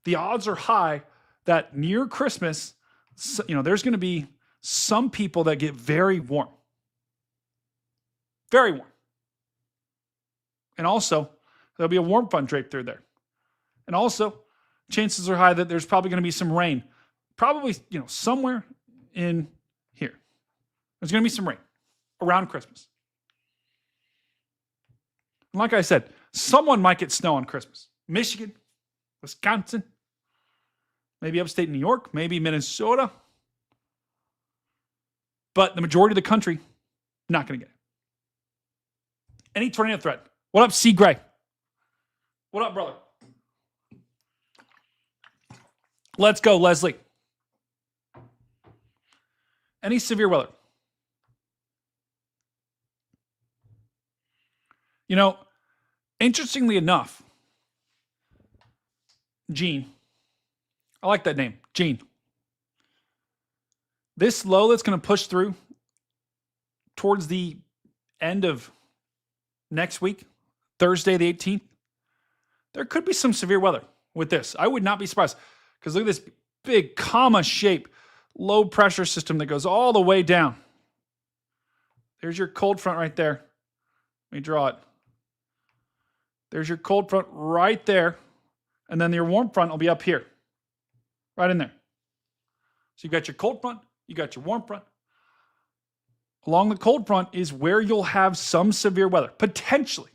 the odds are high that near Christmas, there's going to be some people that get very warm. Very warm. And also, there'll be a warm front draped through there. And also, chances are high that there's probably going to be some rain. Probably, somewhere in here. There's going to be some rain around Christmas. And like I said, someone might get snow on Christmas. Michigan, Wisconsin, maybe upstate New York, maybe Minnesota. But the majority of the country, not going to get it. Any tornado threat? What up, C. Gray? What up, brother? Let's go, Leslie. Any severe weather? Interestingly enough, Gene, I like that name, Gene. This low that's going to push through towards the end of next week, Thursday the 18th, there could be some severe weather with this. I would not be surprised because look at this big comma-shaped low pressure system that goes all the way down. There's your cold front right there. Let me draw it. There's your cold front right there. And then your warm front will be up here. Right in there. So you've got your cold front. You got your warm front. Along the cold front is where you'll have some severe weather. Potentially.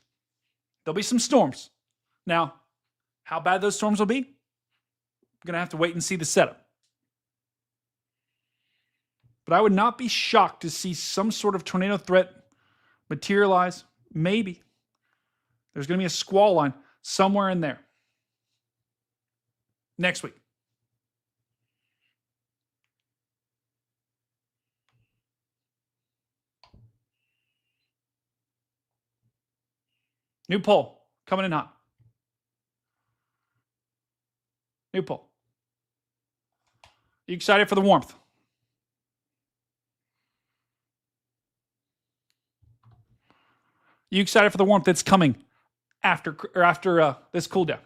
There'll be some storms. Now, how bad those storms will be? I'm going to have to wait and see the setup. But I would not be shocked to see some sort of tornado threat materialize. Maybe. There's going to be a squall line somewhere in there. Next week. New poll coming in hot. New poll. You excited for the warmth? You excited for the warmth that's coming after this cool down?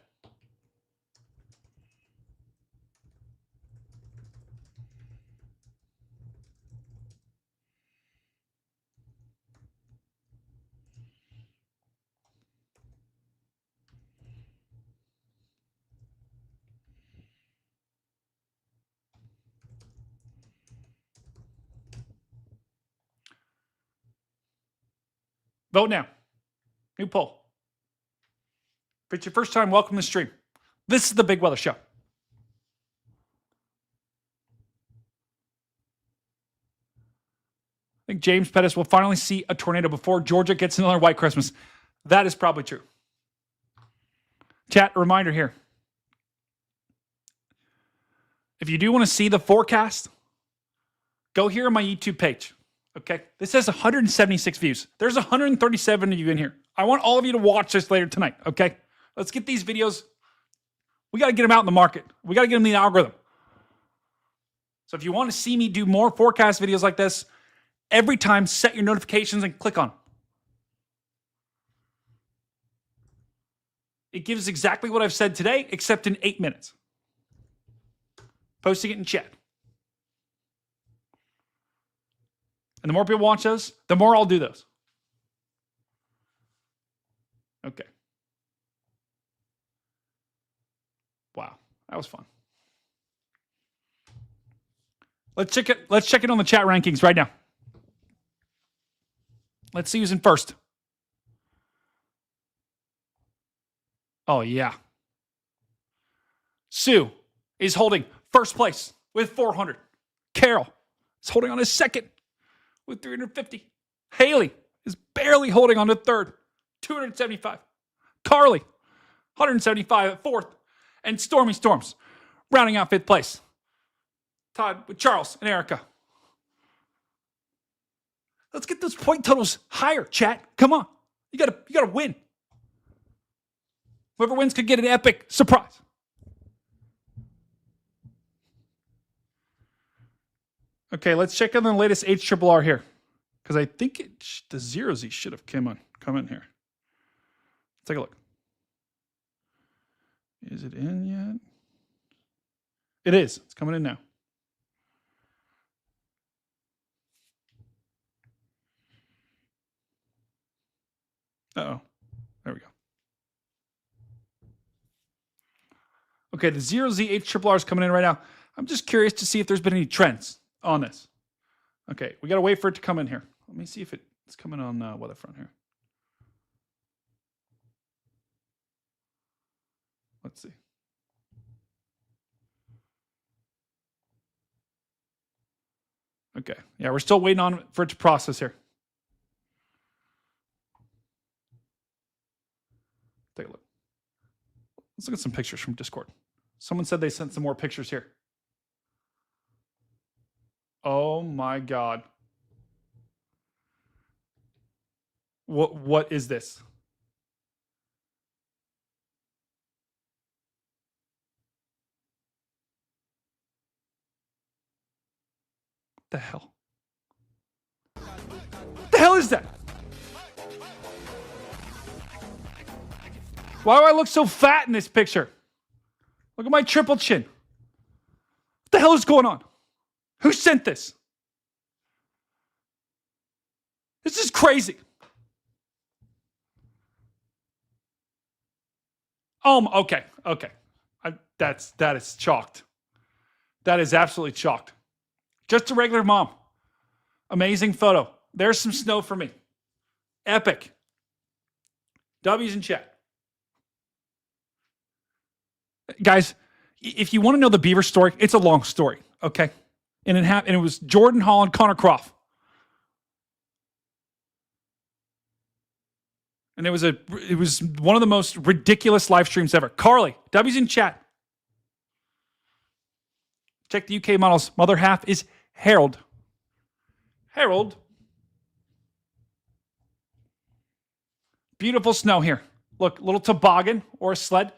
Vote now. New poll. If it's your first time, welcome to the stream. This is the Big Weather Show. I think James Pettis will finally see a tornado before Georgia gets another white Christmas. That is probably true. Chat, a reminder here. If you do want to see the forecast, go here on my YouTube page. Okay? This has 176 views. There's 137 of you in here. I want all of you to watch this later tonight. Okay? Let's get these videos. We got to get them out in the market. We got to get them in the algorithm. So if you want to see me do more forecast videos like this, every time set your notifications and click on. It gives exactly what I've said today, except in 8 minutes. Posting it in chat. And the more people watch those, the more I'll do those. Okay. Wow, that was fun. Let's check it on the chat rankings right now. Let's see who's in first. Oh, yeah. Sue is holding first place with 400. Carol is holding on his second with 350. Haley is barely holding on to third, 275. Carly, 175 at fourth. And Stormy Storms, rounding out fifth place. Todd with Charles and Erica. Let's get those point totals higher, chat. Come on. You gotta win. Whoever wins could get an epic surprise. Okay, let's check on the latest HRRR here. Because I think the 0Z should have come in here. Let's take a look. Is it in yet? It is. It's coming in now. Uh-oh. There we go. Okay, the 0Z HRRR is coming in right now. I'm just curious to see if there's been any trends on this. Okay, we got to wait for it to come in here. Let me see if it's coming on Weatherfront here. Let's see. Okay, yeah, we're still waiting on for it to process here. Take a look. Let's look at some pictures from Discord. Someone said they sent some more pictures here. Oh my God. What is this? What the hell? What the hell is that? Why do I look so fat in this picture? Look at my triple chin. What the hell is going on? Who sent this? This is crazy. Okay. That is chalked. That is absolutely chalked. Just a regular mom. Amazing photo. There's some snow for me. Epic. W's in chat. Guys, if you want to know the Beaver story, it's a long story, okay? And it was Jordan Hall and Connor Croft. And it was one of the most ridiculous live streams ever. Carly, W's in chat. Check the UK models. Mother half is Harold. Harold. Beautiful snow here. Look, little toboggan or a sled.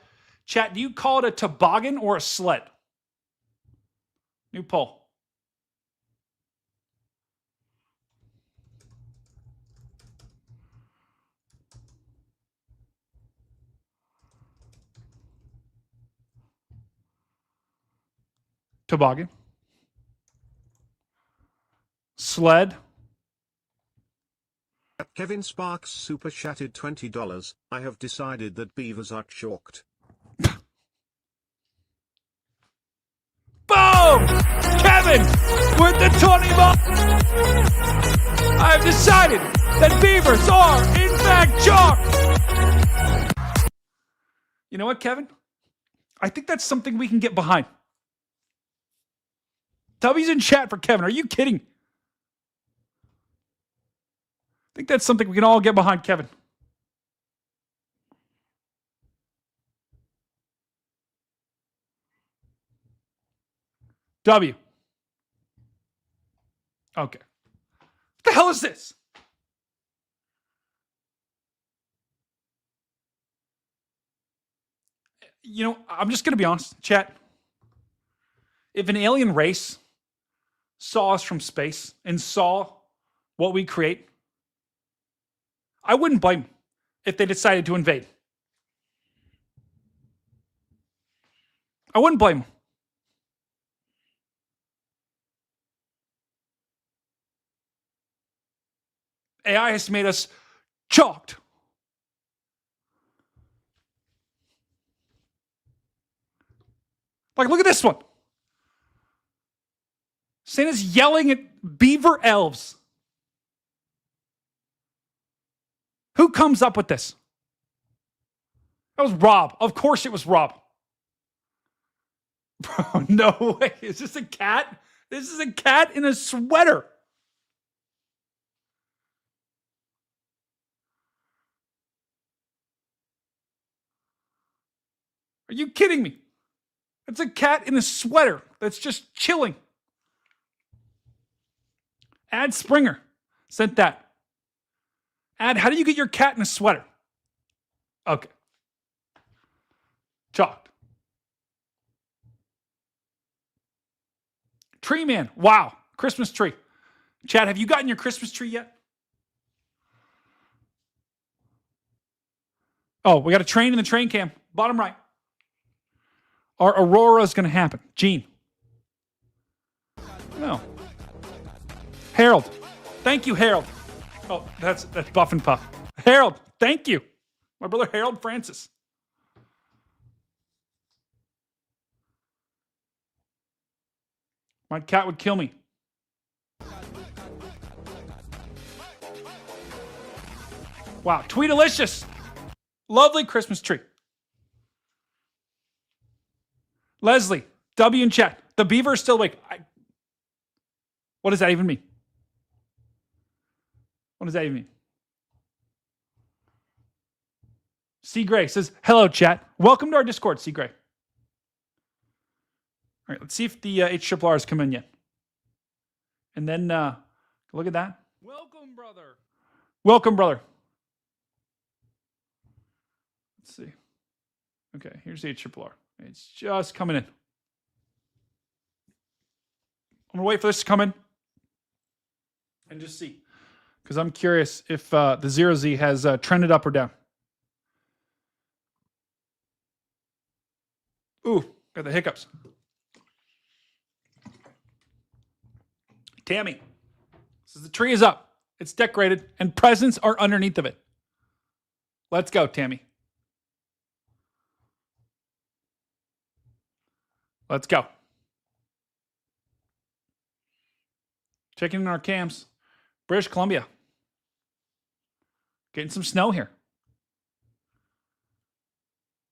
Chat, do you call it a toboggan or a sled? New poll. Toboggan. Sled. Kevin Sparks super chatted $20. I have decided that beavers are chalked. Boom! Kevin with the 20 bucks. I've decided that beavers are in fact chalked. You know what, Kevin? I think that's something we can get behind. W's in chat for Kevin. Are you kidding? I think that's something we can all get behind, Kevin. W. Okay. What the hell is this? You know, I'm just going to be honest, chat. If an alien race saw us from space and saw what we create, I wouldn't blame them if they decided to invade. I wouldn't blame them. AI has made us chalked. Like, look at this one. Santa's yelling at beaver elves. Who comes up with this? That was Rob. Of course it was Rob. Bro, no way. Is this a cat? This is a cat in a sweater. Are you kidding me? It's a cat in a sweater that's just chilling. Ad Springer sent that. Ad, how do you get your cat in a sweater? Okay. Chalked. Tree Man. Wow. Christmas tree. Chad, have you gotten your Christmas tree yet? Oh, we got a train in the train cam. Bottom right. Our Aurora is going to happen. Gene. No. Harold. Thank you, Harold. Oh, that's Buff and Puff. Harold, thank you. My brother Harold Francis. My cat would kill me. Wow, Tweetalicious. Lovely Christmas tree. Leslie, W in chat. The beaver is still awake. What does that even mean? What does that even mean? C. Gray says, hello, chat. Welcome to our Discord, C. Gray. All right, let's see if the HRRR has come in yet. And then, look at that. Welcome, brother. Welcome, brother. Let's see. Okay, here's the HRRR. It's just coming in. I'm going to wait for this to come in and just see. Because I'm curious if the 0Z has trended up or down. Ooh, got the hiccups. Tammy says the tree is up. It's decorated and presents are underneath of it. Let's go, Tammy. Let's go. Checking in our cams. British Columbia. Getting some snow here.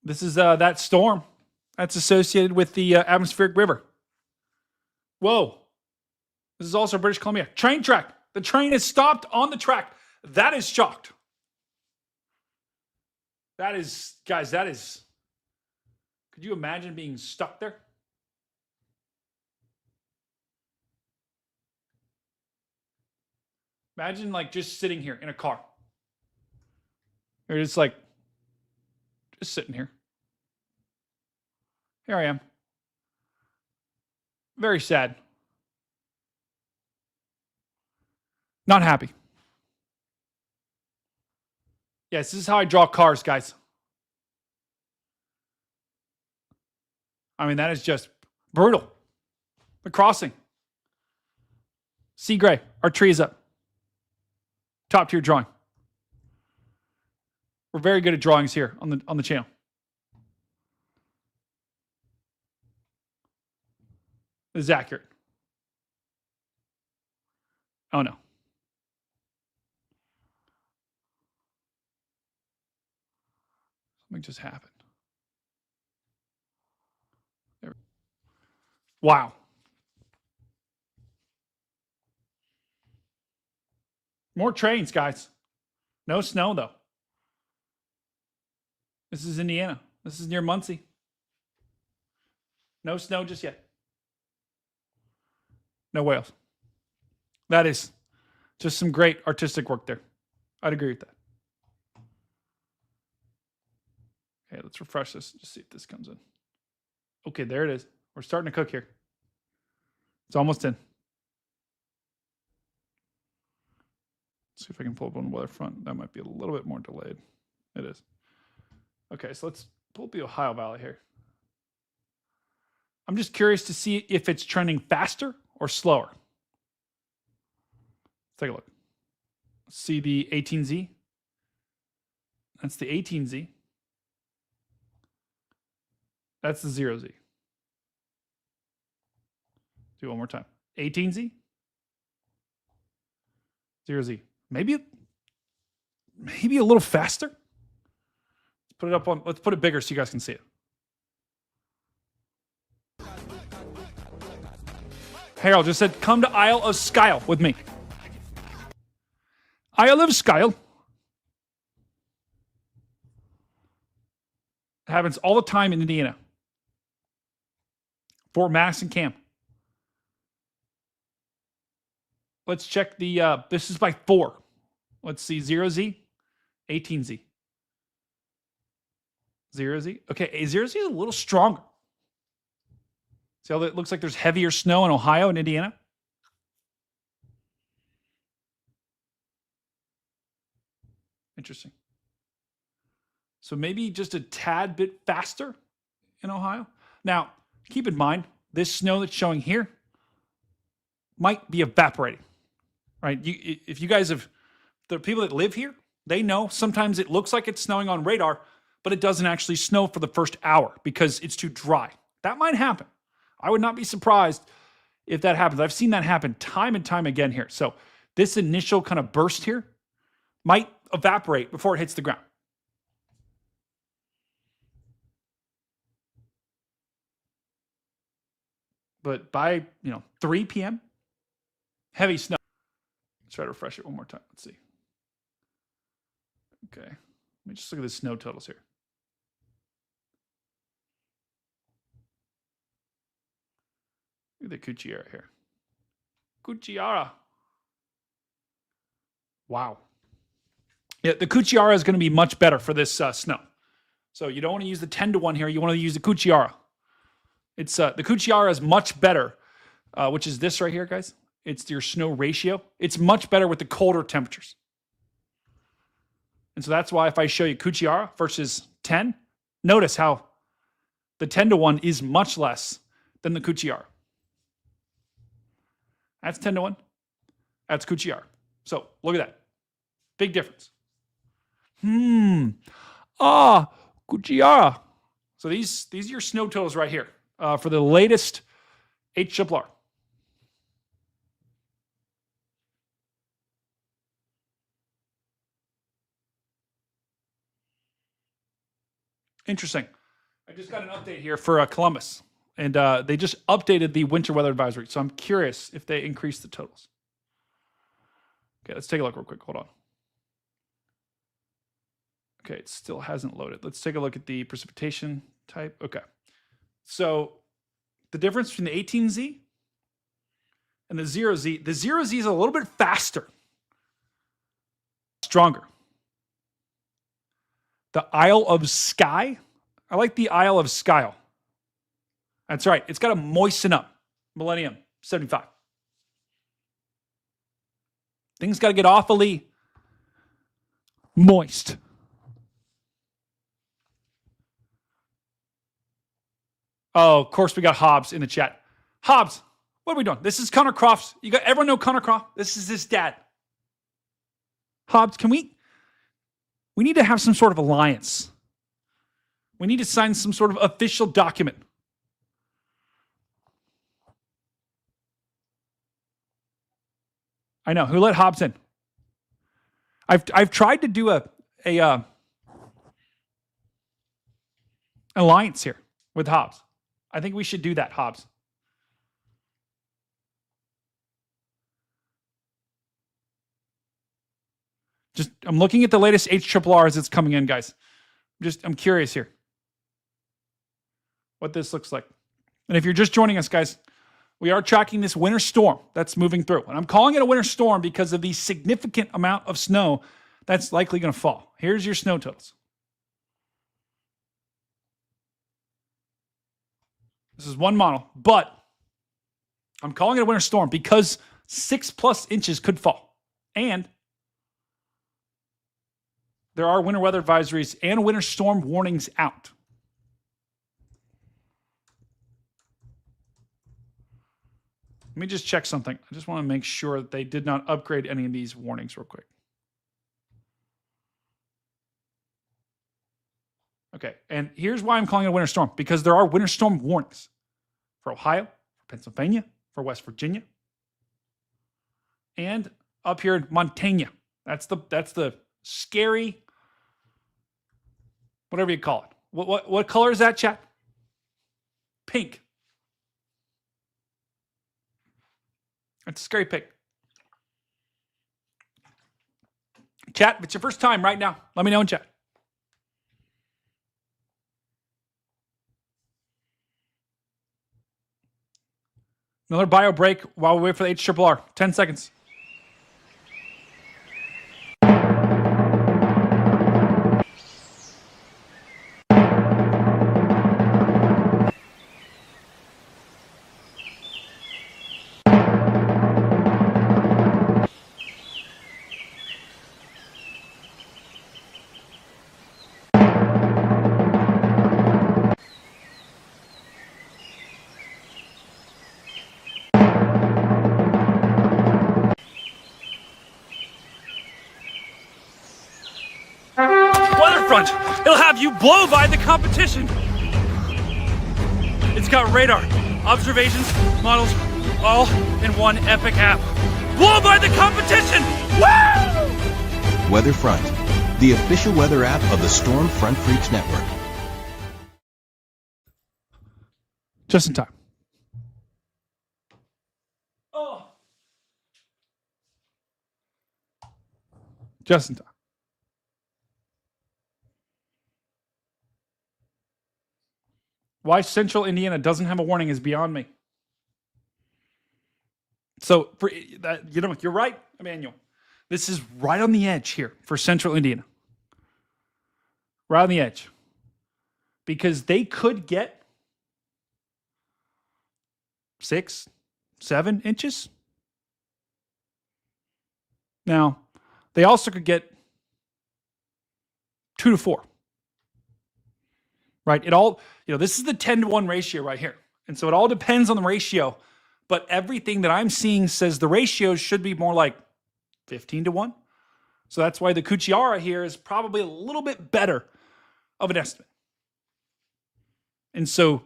This is that storm that's associated with the atmospheric river. Whoa. This is also British Columbia. Train track. The train is stopped on the track. That is shocked. That is, guys, that is. Could you imagine being stuck there? Imagine like just sitting here in a car. Or just like, just sitting here. Here I am. Very sad. Not happy. Yes, this is how I draw cars, guys. I mean, that is just brutal. The crossing. C. Gray, our tree is up. Top tier drawing. We're very good at drawings here on the channel. This is accurate. Oh no. Something just happened. There. Wow. More trains, guys. No snow, though. This is Indiana. This is near Muncie. No snow just yet. No whales. That is just some great artistic work there. I'd agree with that. Okay, let's refresh this. Just see if this comes in. Okay, there it is. We're starting to cook here. It's almost in. Let's see if I can pull up on the weather front. That might be a little bit more delayed. It is. Okay, so let's pull up the Ohio Valley here. I'm just curious to see if it's trending faster or slower. Let's take a look. See the 18Z? That's the 18Z. That's the 0Z. Do it one more time. 18Z? 0Z. Maybe a little faster. Let's put it up on. Let's put it bigger so you guys can see it. Harold just said, "Come to Isle of Skyle with me." Isle of Skyle. It happens all the time in Indiana. Fort Madison camp. Let's check the, this is by 4. Let's see, 0Z, 18Z. 0Z. Okay, 0Z is a little stronger. See how it looks like there's heavier snow in Ohio and Indiana? Interesting. So maybe just a tad bit faster in Ohio. Now, keep in mind, this snow that's showing here might be evaporating, right? If you guys have, the people that live here, they know sometimes it looks like it's snowing on radar, but it doesn't actually snow for the first hour because it's too dry. That might happen. I would not be surprised if that happens. I've seen that happen time and time again here. So this initial kind of burst here might evaporate before it hits the ground. But by, 3 p.m., heavy snow. Let's try to refresh it one more time. Let's see. Okay. Let me just look at the snow totals here. Look at the Cucchiara here. Cucchiara. Wow. Yeah, the Cucchiara is going to be much better for this snow. So you don't want to use the 10-to-1 here. You want to use the Cucchiara. It's the Cucchiara is much better, which is this right here, guys. It's your snow ratio. It's much better with the colder temperatures. And so that's why if I show you Cucchiara versus 10, notice how the 10-to-1 is much less than the Cucchiara. That's 10-to-1. That's Cucchiara. So look at that. Big difference. Cucchiara. So these are your snow totals right here for the latest HRRR. Interesting. I just got an update here for Columbus, and they just updated the winter weather advisory. So I'm curious if they increased the totals. Okay, let's take a look real quick. Hold on. Okay, it still hasn't loaded. Let's take a look at the precipitation type. Okay. So the difference between the 18Z and the 0Z, the 0Z is a little bit faster, stronger. The Isle of Skye. I like the Isle of Skye. That's right. It's got to moisten up. Millennium 75. Things got to get awfully moist. Oh, of course we got Hobbs in the chat. Hobbs, what are we doing? This is Connor Croft. You got everyone know Connor Croft? This is his dad. Hobbs, we need to have some sort of alliance. We need to sign some sort of official document. I know. Who let Hobbs in? I've tried to do a alliance here with Hobbs. I think we should do that, Hobbs. I'm looking at the latest HRRR as it's coming in, guys. I'm curious here what this looks like. And if you're just joining us, guys, we are tracking this winter storm that's moving through. And I'm calling it a winter storm because of the significant amount of snow that's likely going to fall. Here's your snow totals. This is one model, but I'm calling it a winter storm because 6+ inches could fall. And there are winter weather advisories and winter storm warnings out. Let me just check something. I just want to make sure that they did not upgrade any of these warnings real quick. Okay, and here's why I'm calling it a winter storm. Because there are winter storm warnings for Ohio, for Pennsylvania, for West Virginia, and up here in Montana. That's the scary, whatever you call it. What color is that, chat? Pink. It's a scary pink. Chat, if it's your first time right now, let me know in chat. Another bio break while we wait for the HRRR. 10 seconds. Weather front. It'll have you blow by the competition. It's got radar, observations, models, all in one epic app. Blow by the competition. Woo! Weatherfront, the official weather app of the Storm Front Freaks Network. Just in time. Oh. Just in time. Why Central Indiana doesn't have a warning is beyond me. So, for that, you're right, Emmanuel. This is right on the edge here for Central Indiana. Right on the edge. Because they could get 6, 7 inches. Now, they also could get 2 to 4. Right? It all, this is the 10-to-1 ratio right here. And so it all depends on the ratio. But everything that I'm seeing says the ratios should be more like 15-to-1. So that's why the Kuchiyara here is probably a little bit better of an estimate. And so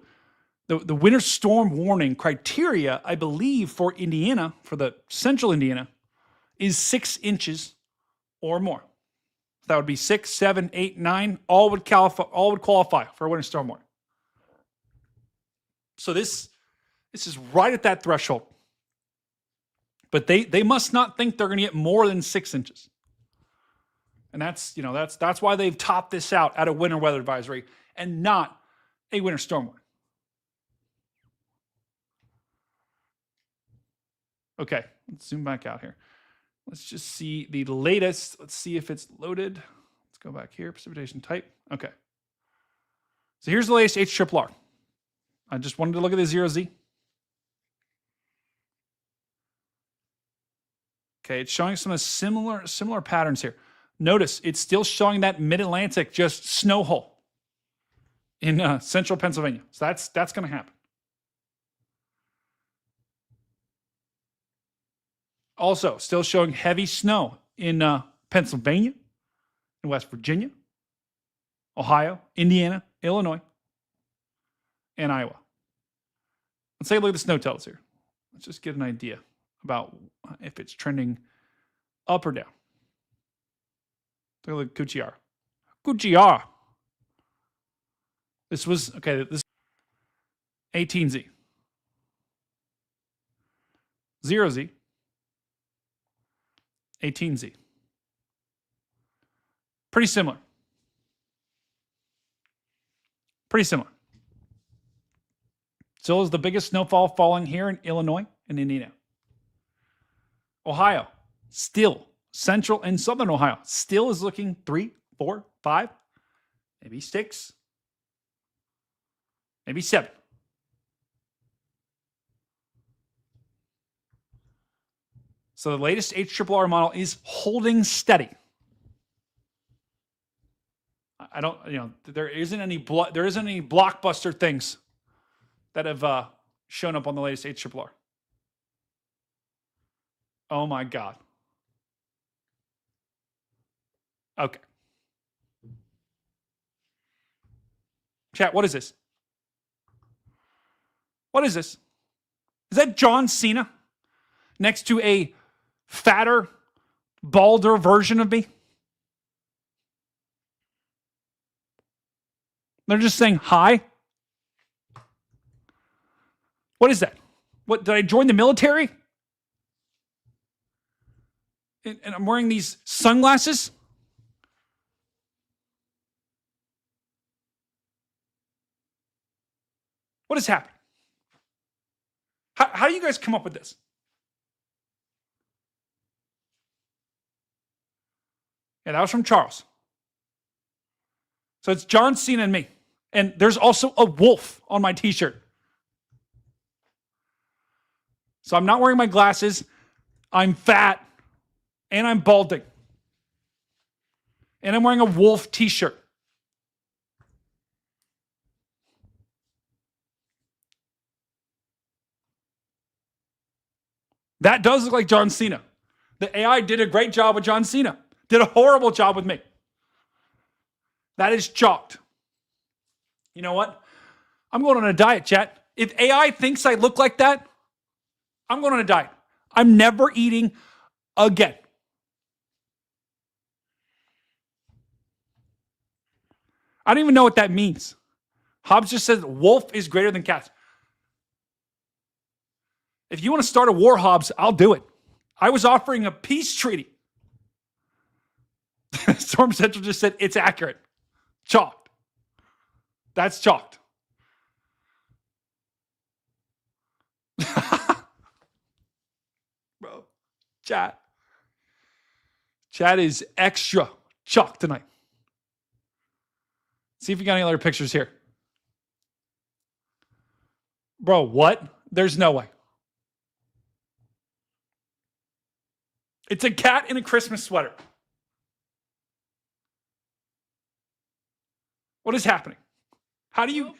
the winter storm warning criteria, I believe, for Indiana, for the central Indiana, is 6 inches or more. That would be 6, 7, 8, 9. All would qualify for a winter storm warning. So this is right at that threshold. But they must not think they're going to get more than 6 inches. And that's why they've topped this out at a winter weather advisory and not a winter storm warning. Okay, let's zoom back out here. Let's just see the latest. Let's see if it's loaded. Let's go back here. Precipitation type. Okay. So here's the latest HRRR. I just wanted to look at the 0Z. Okay, it's showing some of the similar patterns here. Notice it's still showing that mid-Atlantic just snow hole in central Pennsylvania. So that's going to happen. Also, still showing heavy snow in Pennsylvania, in West Virginia, Ohio, Indiana, Illinois, and Iowa. Let's take a look at the snow totals here. Let's just get an idea about if it's trending up or down. Take a look at Kuchiyara. Kuchiyara. This was, okay, this 18Z. 0Z. 18Z. Pretty similar. Pretty similar. Still is the biggest snowfall falling here in Illinois and Indiana. Ohio, still, central and southern Ohio, still is looking 3, 4, 5, maybe 6, maybe 7. So the latest HRRR model is holding steady. I don't, there isn't any blockbuster things that have shown up on the latest HRRR. Oh my God. Okay. Chat, what is this? What is this? Is that John Cena next to a fatter, balder version of me? They're just saying hi. What is that? What, did I join the military? And I'm wearing these sunglasses? What is happening? How do you guys come up with this? Yeah, that was from Charles. So it's John Cena and me. And there's also a wolf on my t-shirt. So I'm not wearing my glasses. I'm fat. And I'm balding. And I'm wearing a wolf t-shirt. That does look like John Cena. The AI did a great job with John Cena. Did a horrible job with me. That is chalked. You know what? I'm going on a diet, chat. If AI thinks I look like that, I'm going on a diet. I'm never eating again. I don't even know what that means. Hobbs just says wolf is greater than cats. If you want to start a war, Hobbs, I'll do it. I was offering a peace treaty. Storm Central just said it's accurate. Chalked. That's chalked. Bro, chat. Chat is extra chalked tonight. See if you got any other pictures here. Bro, what? There's no way. It's a cat in a Christmas sweater. What is happening? How do you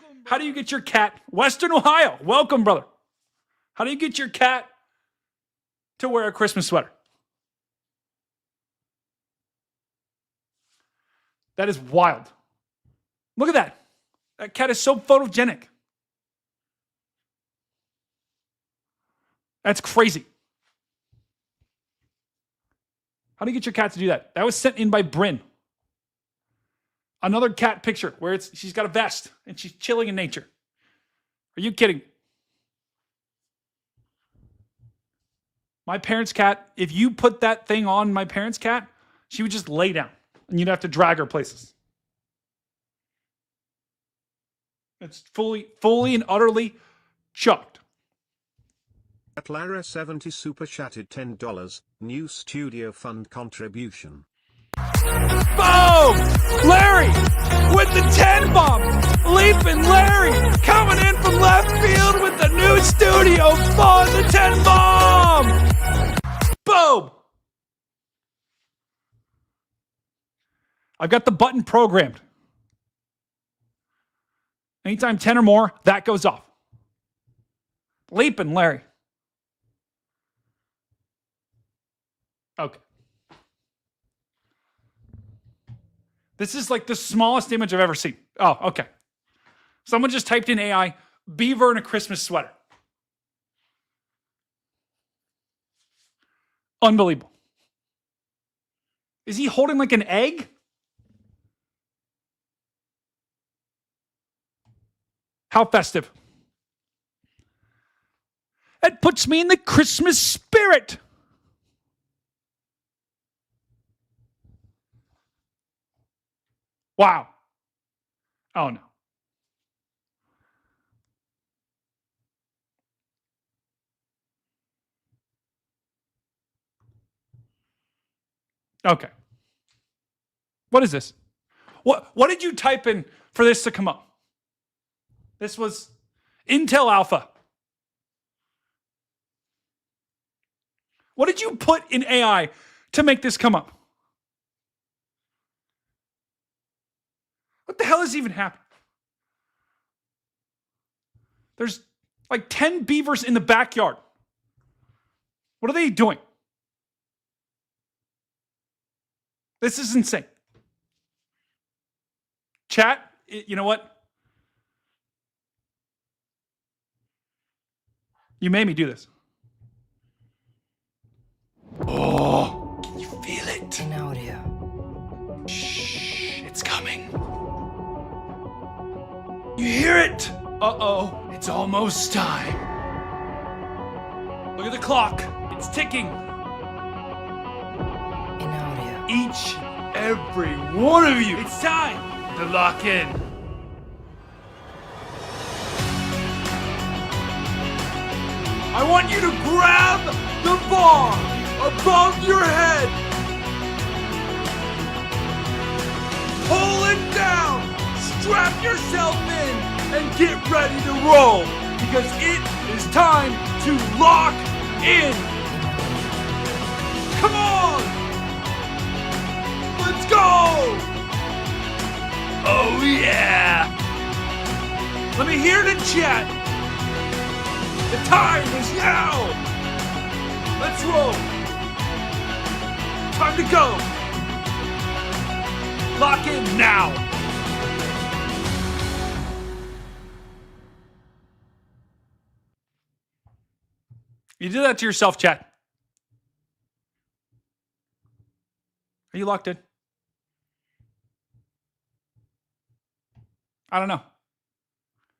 get your cat? Western Ohio. Welcome, brother. How do you get your cat to wear a Christmas sweater? That is wild. Look at that. That cat is so photogenic. That's crazy. How do you get your cat to do that? That was sent in by Bryn. Another cat picture where she's got a vest and she's chilling in nature. Are you kidding? My parents' cat, if you put that thing on my parents' cat, she would just lay down and you'd have to drag her places. It's fully and utterly chucked. At Lara 70 super chatted $10, new studio fund contribution. Boom! Larry with the 10 bomb. Leaping Larry coming in from left field with the new studio fund, the 10 bomb. Boom! I've got the button programmed. Anytime 10 or more, that goes off. Leaping Larry. Okay. This is like the smallest image I've ever seen. Oh, okay. Someone just typed in AI, beaver in a Christmas sweater. Unbelievable. Is he holding like an egg? How festive. That puts me in the Christmas spirit. Wow. Oh, no. Okay. What is this? What did you type in for this to come up? This was Intel Alpha. What did you put in AI to make this come up? What the hell is even happening? There's like 10 beavers in the backyard. What are they doing? This is insane. Chat, you know what? You made me do this. Oh, can you feel it? In audio. Shh, it's coming. You hear it? Uh-oh, it's almost time. Look at the clock. It's ticking. In audio. Each, every one of you. It's time to lock in. want you to grab the bar above your head. Pull it down. Strap yourself in and get ready to roll because it is time to lock in. Come on. Let's go. Oh yeah. Let me hear the chat. The time is now. Let's roll. Time to go. Lock in now. You did that to yourself, chat. Are you locked in? I don't know.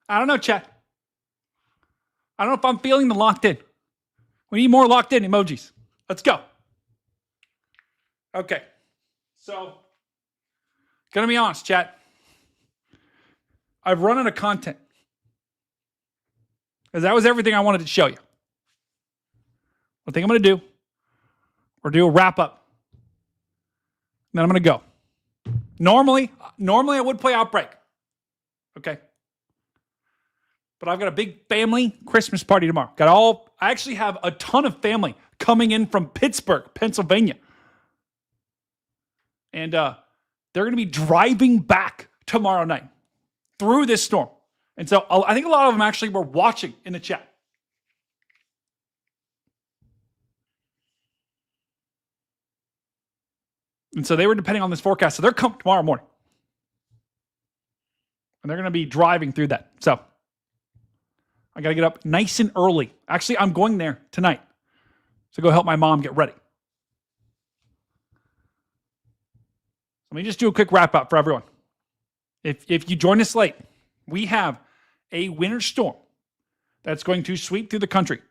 I don't know, chat. I don't know if I'm feeling the locked in. We need more locked in emojis. Let's go. Okay. So, gonna be honest, chat. I've run out of content. Because that was everything I wanted to show you. One thing I'm gonna do, we're do a wrap up. Then I'm gonna go. Normally I would play Outbreak. Okay. But I've got a big family Christmas party tomorrow. I actually have a ton of family coming in from Pittsburgh, Pennsylvania. And they're going to be driving back tomorrow night through this storm. And so I think a lot of them actually were watching in the chat. And so they were depending on this forecast. So they're coming tomorrow morning. And they're going to be driving through that. So I got to get up nice and early. Actually, I'm going there tonight to go help my mom get ready. Let me just do a quick wrap up for everyone. If you join us late, we have a winter storm that's going to sweep through the country,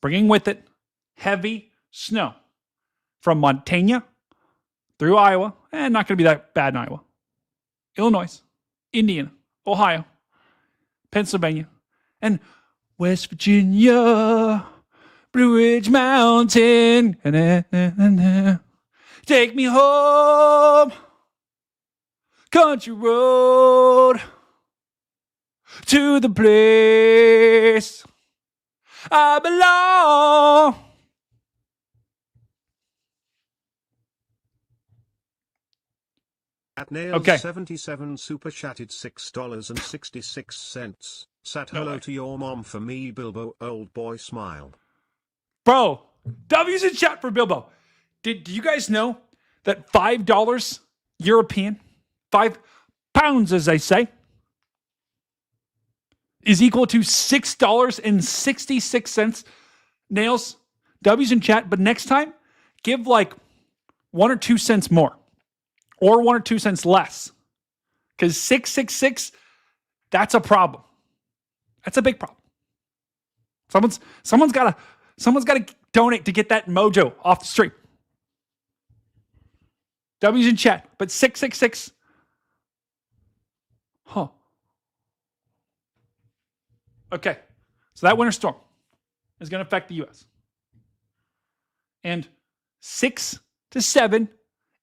bringing with it heavy snow from Montana through Iowa, and not going to be that bad in Iowa, Illinois, Indiana, Ohio, Pennsylvania, and West Virginia, Blue Ridge Mountain. Take me home, country road, to the place I belong. At Nails Okay. 77 super chatted $6.66. Sat hello to your mom for me, Bilbo, old boy smile. Bro, W's in chat for Bilbo. Do you guys know that $5 European, £5 as they say, is equal to $6.66? Nails, W's in chat, but next time, give like 1 or 2 cents more. Or 1 or 2 cents less. Because 666, that's a problem. That's a big problem. Someone's gotta donate to get that mojo off the street. W's in chat, but 666. Huh. Okay. So that winter storm is going to affect the U.S. And 6 to 7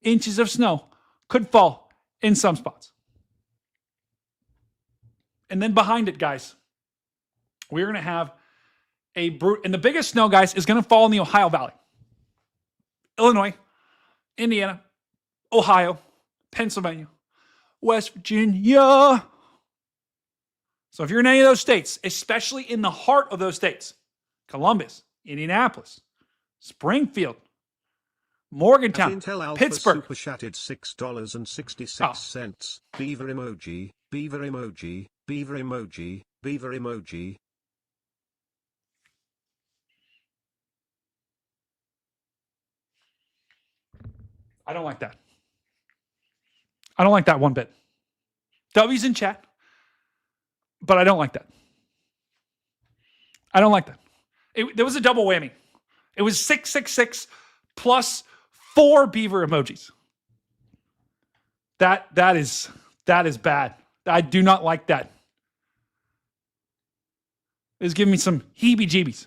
inches of snow could fall in some spots. And then behind it, guys, we're going to have and the biggest snow, guys, is going to fall in the Ohio Valley. Illinois, Indiana, Ohio, Pennsylvania, West Virginia. So if you're in any of those states, especially in the heart of those states, Columbus, Indianapolis, Springfield, Morgantown, Pittsburgh. Super chatted $6.66. Beaver emoji, beaver emoji, beaver emoji, beaver emoji. I don't like that. I don't like that one bit. W's in chat, but I don't like that. I don't like that. There was a double whammy. It was 666 plus 4 beaver emojis. That is bad. I do not like that. It's giving me some heebie-jeebies.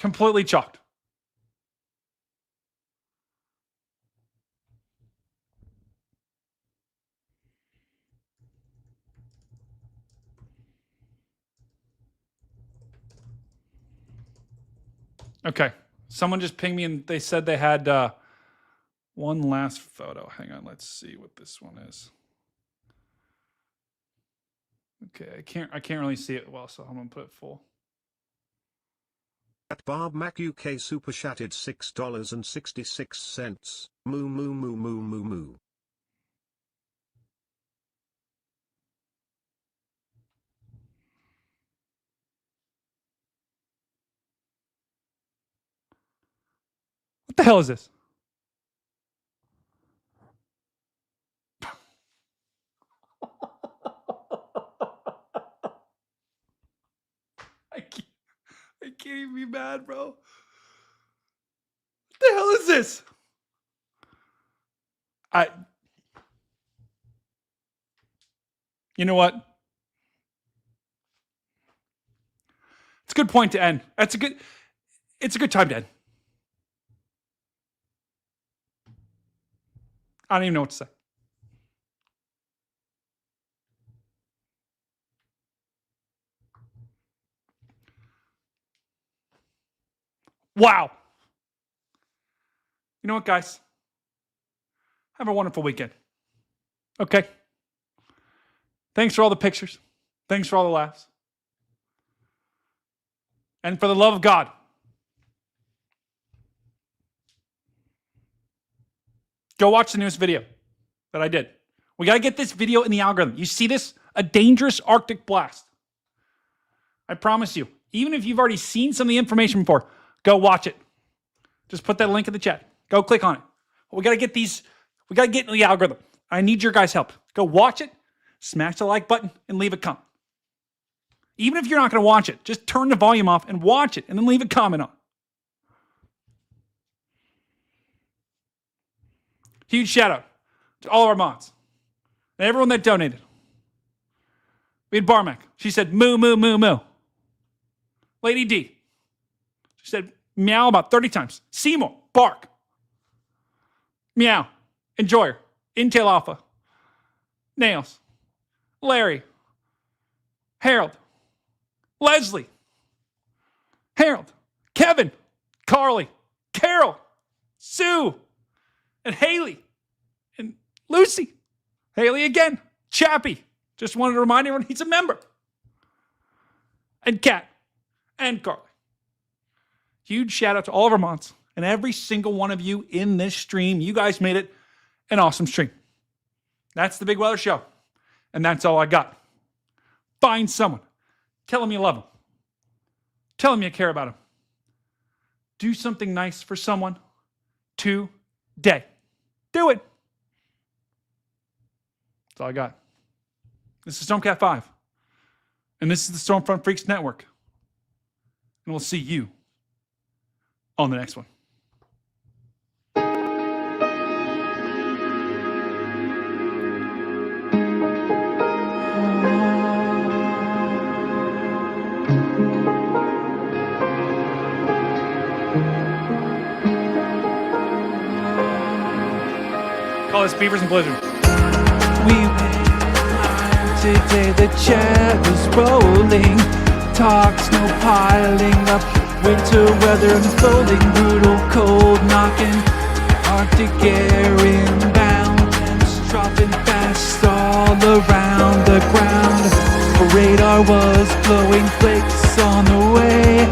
Completely chalked. Okay. Someone just pinged me and they said they had one last photo. Hang on, let's see what this one is. Okay, I can't really see it well, so I'm gonna put it full. At Barb Mac UK super chatted $6.66. Moo moo moo moo moo moo. What the hell is this? I can't even be mad, bro. What the hell is this? You know what? It's a good point to end. It's a good time to end. I don't even know what to say. Wow. You know what, guys? Have a wonderful weekend. Okay? Thanks for all the pictures. Thanks for all the laughs. And for the love of God, go watch the newest video that I did. We got to get this video in the algorithm. You see this? A dangerous Arctic blast. I promise you, even if you've already seen some of the information before, go watch it. Just put that link in the chat. Go click on it. We got to get these, we got to get in the algorithm. I need your guys' help. Go watch it, smash the like button, and leave a comment. Even if you're not going to watch it, just turn the volume off and watch it, and then leave a comment on. Huge shout out to all of our mods and everyone that donated. We had Barmac. She said, moo, moo, moo, moo. Lady D. She said, meow about 30 times. Seymour, bark. Meow. Enjoyer. Intel Alpha. Nails. Larry. Harold. Leslie. Harold. Kevin. Carly. Carol. Sue. And Haley. And Lucy. Haley again. Chappie. Just wanted to remind everyone he's a member. And Kat. And Carly. Huge shout out to all of our mods and every single one of you in this stream. You guys made it an awesome stream. That's the Big Weather Show. And that's all I got. Find someone. Tell them you love them. Tell them you care about them. Do something nice for someone today. Do it. That's all I got. This is Stormcat 5. And this is the Stormfront Freaks Network. And we'll see you on the next one. Call this Beavers and Blizzards. We went live today, the chat was rolling. Talks, no piling up. Winter weather unfolding, brutal cold knocking. Arctic air inbound, and it's dropping fast all around the ground. The radar was blowing flakes on the way,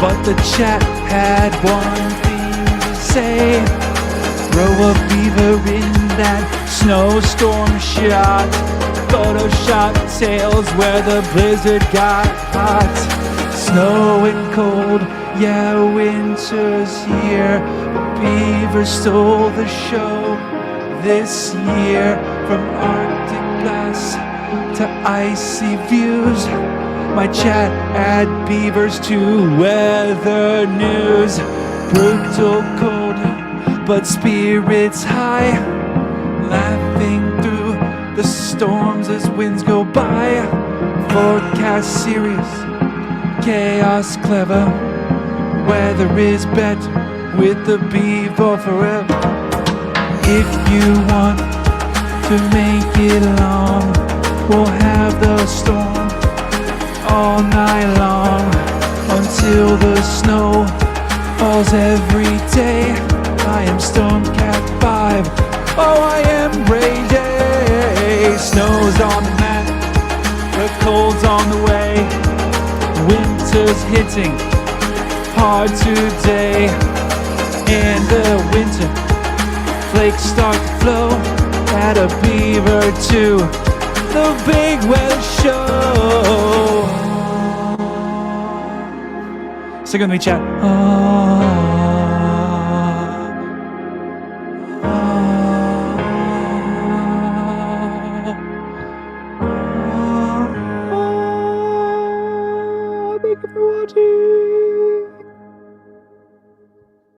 but the chat had one thing to say. Throw a beaver in that snowstorm shot. Photoshop tales where the blizzard got hot. Snow and cold, yeah, winter's here. Beavers stole the show this year. From Arctic blasts to icy views, my chat add beavers to weather news. Brutal cold, but spirits high, laughing through the storms as winds go by. Forecast serious, chaos clever, weather is better with the Beaver forever. If you want to make it long, we'll have the storm all night long until the snow falls every day. I am Stormcat 5. Oh, I am Ray J. Snow's on the map, the cold's on the way. Winter's hitting hard today, and the winter flakes start to flow at a Beaver 2, the Big Weather Show. Sing with me, chat. Oh.